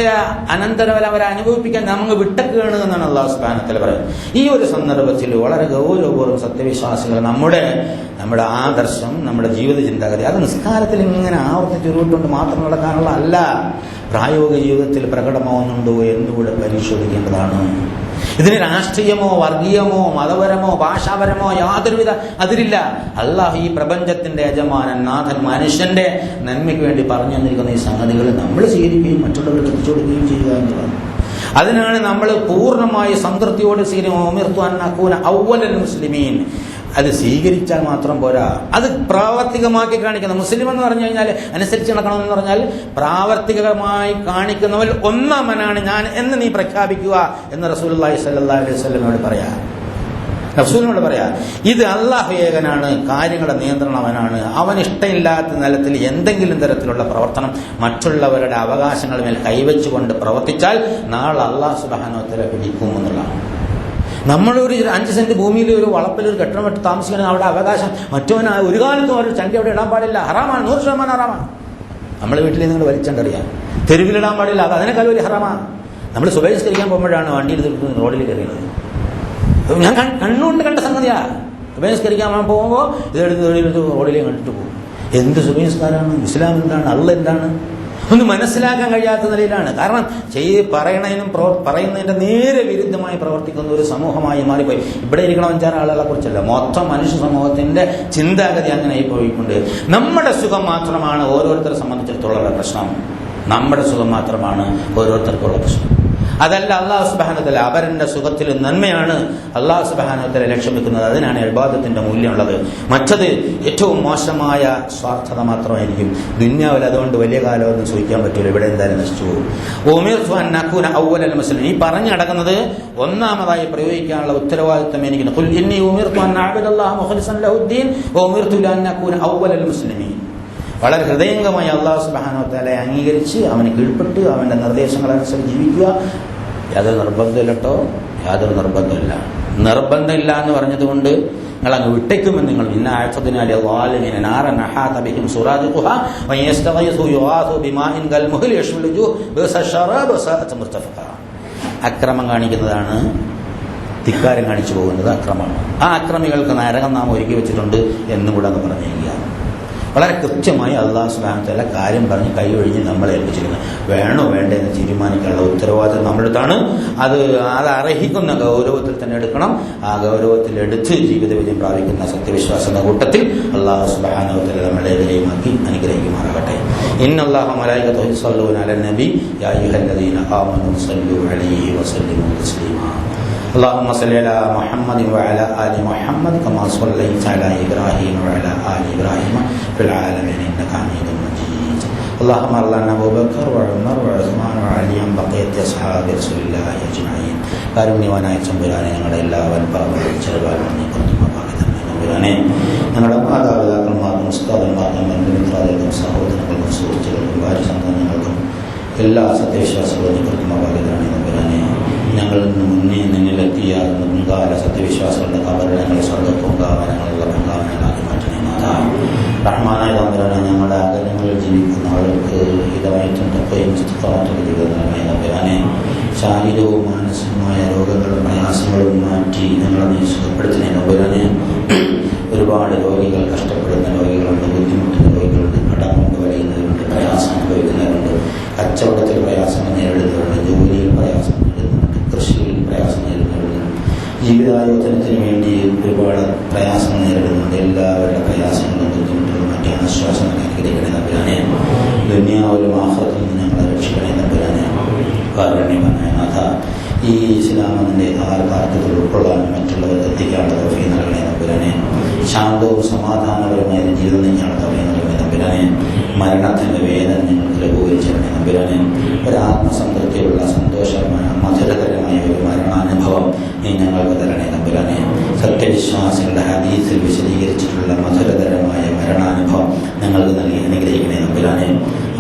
അനന്തരഫലം അവരെ അനുഭവിപ്പിക്കാൻ നമുക്ക് വിട്ടക്കുകയാണ് എന്നാണ് അല്ലാഹു സുബ്ഹാനഹു വ തആല പറയുന്നത്. ഈ ഒരു സന്ദർഭത്തിൽ വളരെ ഗൗരവപൂർവ്വം സത്യവിശ്വാസികൾ നമ്മുടെ ആദർശം, നമ്മുടെ ജീവിത ചിന്താഗതി അത് നിസ്കാരത്തിൽ ഇങ്ങനെ ആവർത്തിച്ച് ഉരുവിട്ടുകൊണ്ട് മാത്രം നടക്കാനുള്ള അല്ല, പ്രായോഗിക ജീവിതത്തിൽ പ്രകടമാവുന്നുണ്ടോ എന്നുകൂടെ പരിശോധിക്കേണ്ടതാണ്. ഇതിന് രാഷ്ട്രീയമോ വർഗീയമോ മതപരമോ ഭാഷാപരമോ യാതൊരുവിധ അതിരില്ല. അല്ലാഹു ഈ പ്രപഞ്ചത്തിന്റെ യജമാനൻ, നാഥൻ, മനുഷ്യന്റെ നന്മയ്ക്ക് വേണ്ടി പറഞ്ഞു തന്നിരിക്കുന്ന ഈ സംഗതികൾ നമ്മൾ സ്വീകരിക്കുകയും മറ്റുള്ളവർ തിരിച്ചു കൊടുക്കുകയും ചെയ്യുക എന്നുള്ളതാണ്. അതിനാണ് നമ്മൾ പൂർണ്ണമായി സംതൃപ്തിയോട് മുസ്ലിമീൻ. അത് സ്വീകരിച്ചാൽ മാത്രം പോരാ, അത് പ്രാവർത്തികമാക്കി കാണിക്കണം. മുസ്ലിം എന്ന് പറഞ്ഞു കഴിഞ്ഞാൽ അനുസരിച്ച് നടക്കണമെന്ന് പറഞ്ഞാൽ പ്രാവർത്തികമായി കാണിക്കുന്നവർ ഒന്നാമനാണ് ഞാൻ എന്ന് നീ പ്രഖ്യാപിക്കുക എന്ന് റസൂലുള്ളാഹി സ്വല്ലല്ലാഹു അലൈഹി വസല്ലമയോട് റസൂലിനോട് പറയാ. ഇത് അല്ലാഹു ഏകനാണ്, കാര്യങ്ങളുടെ നിയന്ത്രണം അവനാണ്. അവൻ ഇഷ്ടമില്ലാത്ത നിലത്തിൽ എന്തെങ്കിലും തരത്തിലുള്ള പ്രവർത്തനം മറ്റുള്ളവരുടെ അവകാശങ്ങൾ മേൽ കൈവച്ചുകൊണ്ട് പ്രവർത്തിച്ചാൽ നാളെ അല്ലാഹു സുബ്ഹാനഹു വ തആല പിടിക്കും എന്നുള്ളതാണ്. നമ്മളൊരു 5 സെന്റ് ഭൂമിയിൽ ഒരു വളപ്പിലൊരു കെട്ടിടം വെട്ടി താമസിക്കണം, അവിടെ അവകാശം മറ്റവന് ഒരു കാലത്തും ഒരു ചണ്ടി അവിടെ ഇടാൻ പാടില്ല, ഹറാമാണ്, 100% ഹറാമാണ്. നമ്മളെ വീട്ടിൽ നിങ്ങൾ വലിച്ചണ്ടറിയാം, തെരുവിലിടാൻ പാടില്ല, അത് അതിനേക്കാൾ വലിയ ഹറാമാണ്. നമ്മൾ സുബഹിസ്കരിക്കാൻ പോകുമ്പോഴാണ് വണ്ടിയിൽ റോഡിൽ കയറിയത്. ഞാൻ കണ്ണുകൊണ്ട് കണ്ട സംഗതിയാ. സുബഹിസ്കരിക്കാൻ പോകുമ്പോൾ ഇതെടുത്ത് റോഡിലേ കണ്ടിട്ട് പോകും. എന്ത് സുബഹിസ്കാരാണ്, ഇസ്ലാം എന്താണ്, അള്ളാഹ് എന്താണ് ഒന്ന് മനസ്സിലാക്കാൻ കഴിയാത്ത നിലയിലാണ്. കാരണം പറയുന്നതിന്റെ നേരെ വിരുദ്ധമായി പ്രവർത്തിക്കുന്ന ഒരു സമൂഹമായി മാറിപ്പോയി. ഇവിടെ ഇരിക്കണം 5-6 ആളുകളെ കുറിച്ചല്ല, മൊത്തം മനുഷ്യ സമൂഹത്തിന്റെ ചിന്താഗതി അങ്ങനെ പോയിക്കൊണ്ട് നമ്മുടെ സുഖം മാത്രമാണ് ഓരോരുത്തരെ സംബന്ധിച്ചിടത്തോളം പ്രശ്നം. നമ്മുടെ സുഖം മാത്രമാണ് ഓരോരുത്തർക്കുള്ള പ്രശ്നം. അതല്ല അല്ലാഹു സുബ്ഹാനഹു വ തആല അവരുടെ സുഖത്തിൽ നന്മയാണ് അല്ലാഹു സുബ്ഹാനഹു വ തആല ലക്ഷ്യം വെക്കുന്നത്. അതിനാണ് ഇബാദത്തിന്റെ മൂല്യമുള്ളത്. മറ്റത് ഏറ്റവും മോശമായ സ്വാർത്ഥത മാത്രമായിരിക്കും. ദുനിയാവിൽ അതുകൊണ്ട് വലിയ കാലമൊന്നും സൂഹിക്കാൻ പറ്റില്ല, ഇവിടെ എന്തായാലും നശിച്ചു പോകും. ഈ പറഞ്ഞു നടക്കുന്നത് ഒന്നാമതായി പ്രയോഗിക്കാനുള്ള ഉത്തരവാദിത്വം എനിക്കുണ്ട്. ഖുൽ ഇന്നി ഉമിർതു അൻ അഅ്ബുദല്ലാഹ മുഖ്ലിസൻ ലഹുദ്ദീൻ വഉമിർതു അൻ അകൂന അവ്വലൽ മുസ്ലിമീൻ. വളരെ ഹൃദയംഗമായി അല്ലാഹു സുബ്ഹാനഹു വ തആലയെ അംഗീകരിച്ച് അവന് കീഴ്പ്പെട്ട് അവന്റെ നിർദ്ദേശങ്ങളനുസരിച്ച് ജീവിക്കുക. യാതൊരു നിർബന്ധമില്ലട്ടോ, യാതൊരു നിർബന്ധമില്ല. നിർബന്ധമില്ല എന്ന് പറഞ്ഞതുകൊണ്ട് നിങ്ങൾ അങ്ങ് വിട്ടേക്കുമെന്ന് നിങ്ങൾ ഇന്ന ആഴ്ചത്തിനാൽ അക്രമം കാണിക്കുന്നതാണ്, ധിക്കാരം കാണിച്ചു പോകുന്നത് അക്രമമാണ്. ആ അക്രമികൾക്ക് നരകം നാം ഒരുക്കി വെച്ചിട്ടുണ്ട് എന്നും കൂടെ അങ്ങ് പറഞ്ഞിരിക്കുക. വളരെ കൃത്യമായി അല്ലാഹു സുബ്ഹാനഹു വ തആല കാര്യം പറഞ്ഞ് കൈ ഒഴിഞ്ഞ് നമ്മളെ ഏൽപ്പിച്ചിരിക്കുന്നത്. വേണോ വേണ്ടേ എന്ന് തീരുമാനിക്കാനുള്ള ഉത്തരവാദിത്വം നമ്മുടെതാണ്. അത് അർഹിക്കുന്ന ഗൗരവത്തിൽ തന്നെ എടുക്കണം. ആ ഗൗരവത്തിൽ എടുത്ത് ജീവിത വിജയം പ്രാപിക്കുന്ന സത്യവിശ്വാസങ്ങളുടെ കൂട്ടത്തിൽ അല്ലാഹു സുബ്ഹാനഹു വ തആല നമ്മളെ വിജയമാക്കി അനുഗ്രഹിക്കുമാറാകട്ടെ. ഇന്നല്ലാഹ മലായികതുഹു യുസല്ലൂന അലൻ നബി യാ അയ്യുഹല്ലദീന ആമനൂ സല്ലു അലൈഹി വസല്ലിമു തസ്ലീമാ. اللهم صل على محمد وعلى آل محمد كما صليت على إبراهيم وعلى آل إبراهيم في العالمين إنك حميد مجيد. اللهم ارض عن أبو بكر وعمر وعثمان وعلي بقية أصحاب رسول الله أجمعين. കാരുണ്യവാനായ തമ്പുരാനെ ഞങ്ങളുടെ എല്ലാവരും പറമ്പുകളും ചെറുപാടും നീ പുറത്തുമാക്കി തന്നെ തമ്പുരാനെ. ഞങ്ങളുടെ മാതാപിതാക്കന്മാർക്കും ഉസ്താദന്മാർക്കും ബന്ധുമിത്രാദികൾക്കും സഹോദരങ്ങൾക്കും സുഹൃത്തുക്കൾക്കും ഭാര്യ സന്താനങ്ങൾക്കും എല്ലാ സത്യവിശ്വാസങ്ങളും നീ പുറത്തുമാക്കി തന്നെ തമ്പുരാനെ. ഞങ്ങളിൽ നിന്ന് മുന്നേ നിന്നിലെത്തിയ മുൻകാല സത്യവിശ്വാസികളുടെ കബറിടങ്ങളെ സ്വർഗ്ഗപൂങ്കാവനങ്ങളുള്ള പൂങ്കാവനങ്ങളാക്കി മാറ്റണേ നാഥാ. റഹ്മാനായ തമ്പുരാനെ, ഞങ്ങളുടെ അകലങ്ങളിൽ ജീവിക്കുന്ന ആളുകൾക്ക് ഹിതമായിട്ടും തപ്പയും ചിത്രമായിട്ടുള്ള ജീവിതങ്ങളെ തമ്പുരാനെ. ശാരീരികവും മാനസികമായ രോഗങ്ങളും പ്രയാസങ്ങളും മാറ്റി ഞങ്ങളെ നീ സുഖപ്പെടുത്തണേ തമ്പുരാനെ. ഒരുപാട് രോഗികൾ, കഷ്ടപ്പെടുന്ന രോഗികളുണ്ട്, ബുദ്ധിമുട്ടുന്ന രോഗികളുണ്ട്, കടം കൊണ്ട് വലയുന്നവരുണ്ട്, പ്രയാസം അനുഭവിക്കുന്നവരുണ്ട്, കച്ചവടത്തിൽ പ്രയാസങ്ങൾ നേരിടുന്നവരുണ്ട്, ജോലിയിൽ പ്രയാസം നേരിടുന്നവരുണ്ട്, കൃഷിയിൽ പ്രയാസം നേരിടുന്നവരുണ്ട്, ജീവിതായോധനത്തിന് വേണ്ടി ഒരുപാട് പ്രയാസങ്ങൾ നേരിടുന്നുണ്ട്. എല്ലാവരുടെ പ്രയാസങ്ങളും ബുദ്ധിമുട്ടുകളും മറ്റേ ആശ്വാസങ്ങൾ അനുഗ്രഹിക്കണേ തമ്പുരാനെ. ദുനിയാവിലും ആഖിറത്തിലും ഞങ്ങളെ രക്ഷിക്കണേ തമ്പുരാനെ. കാരുണ്യവാനായ നാഥ, ഈ ഇസ്ലാമിന്റെ യഥാർത്ഥത്തിൽ ഉൾക്കൊള്ളാനും മറ്റുള്ളവർക്ക് എത്തിക്കാനുള്ള തൗഫീഖ് നൽകണേ തമ്പുരാനെ. ശാന്തവും സമാധാനപരമായ ജീവിതം നയിക്കാനുള്ള തൗഫീഖ് നൽകണേ തമ്പുരാനെ. മരണത്തിന്റെ വേദന നിങ്ങൾക്ക് ലഘൂകരിച്ചിരണേ തമ്പുരാനെ. ഒരു ആത്മസംതൃപ്തിയുള്ള സന്തോഷമായ മധുരകരമായ ഒരു മരണാനുഭവം നീ ഞങ്ങൾക്ക് തരണേ തമ്പുരാനെ. സത്യവിശ്വാസികളുടെ ഹദീസിൽ വിശദീകരിച്ചിട്ടുള്ള മധുരകരമായ മരണാനുഭവം ഞങ്ങൾക്ക് നൽകി അനുഗ്രഹിക്കണേ തമ്പുരാനെ.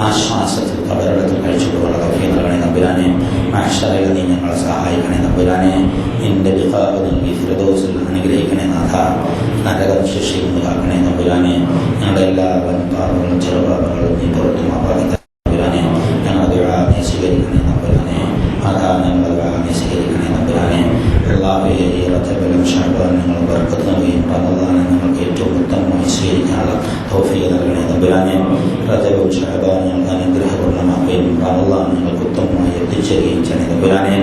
ആശ്വാസത്തിൽ കബറിടത്തിൽ കഴിച്ചുകൊണ്ടുള്ള തൗഫീഖ് നൽകണേ തമ്പുരാനെ. മഹ്ശറിൽ നീ ഞങ്ങളെ സഹായിക്കണേ തമ്പുരാനെ. നിന്റെ ലിഖാഅ് നൽകി ഫിർദൗസിൽ അനുഗ്രഹിക്കണേ നാഥ. നരകശിക്ഷയിൽ നിന്ന് കാക്കണേ തമ്പുരാനെ. ഞങ്ങളുടെ എല്ലാ വൻപാപങ്ങളും ചെറുപാപങ്ങളും നീ പുറത്തു മാപ്പാക്കി തമ്പുരാനെ. ഞങ്ങളുടെ ദുആ നീ സ്വീകരിക്കണേ തമ്പുരാനെ. അതാ ഞങ്ങളുടെ ദുആ നീ സ്വീകരിക്കണേ തമ്പുരാനെ. അല്ലാഹുവേ, ഈ റജബിലും ശഅബാനും ഞങ്ങൾ ബർക്കത്ത് നൽകുകയും റമളാനെ ഞങ്ങൾക്ക് ഏറ്റവും ഉത്തമമായി സ്വീകരിക്കാനുള്ള തൗഫീഖ് നൽകണേ തമ്പുരാനെ. റജബും ശഅബാനും ഞങ്ങൾക്ക് അനുഗ്രഹപൂർണ്ണമാക്കുകയും റമളാൻ ഞങ്ങൾക്ക് ഉത്തമമായി എത്തിച്ചേരുകയും ചെയ്യണേ തമ്പുരാനെ.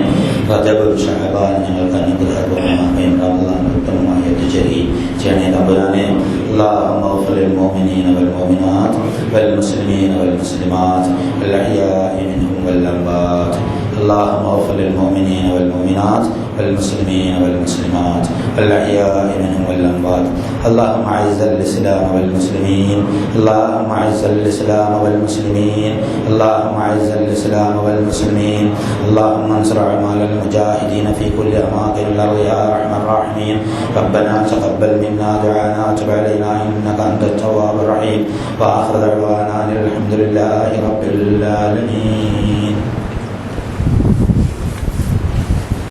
റജബും ശഅബാനും ഞങ്ങൾക്ക് അനുഗ്രഹപൂർണ്ണമാക്കുകയും റമളാൻ ഉത്തമമായി എത്തിച്ചേരുകയും ചെയ്യണേ തമ്പുരാനെ. اللهم اغفر للمؤمنين والمؤمنات والمسلمين والمسلمات الأحياء منهم والأموات. اللهم اغفر للمؤمنين والمؤمنات والمسلمين والمسلمات الأحياء منهم والأموات. اللهم أعز الإسلام والمسلمين. اللهم أعز الإسلام والمسلمين. اللهم أعز الإسلام والمسلمين. اللهم انصر أعمال المجاهدين في كل أماكن الأرض يا أرحم الراحمين. ربنا تقبل منا دعانا وتب علينا إنك أنت التواب الرحيم. وآخر دعوانا الحمد لله رب العالمين.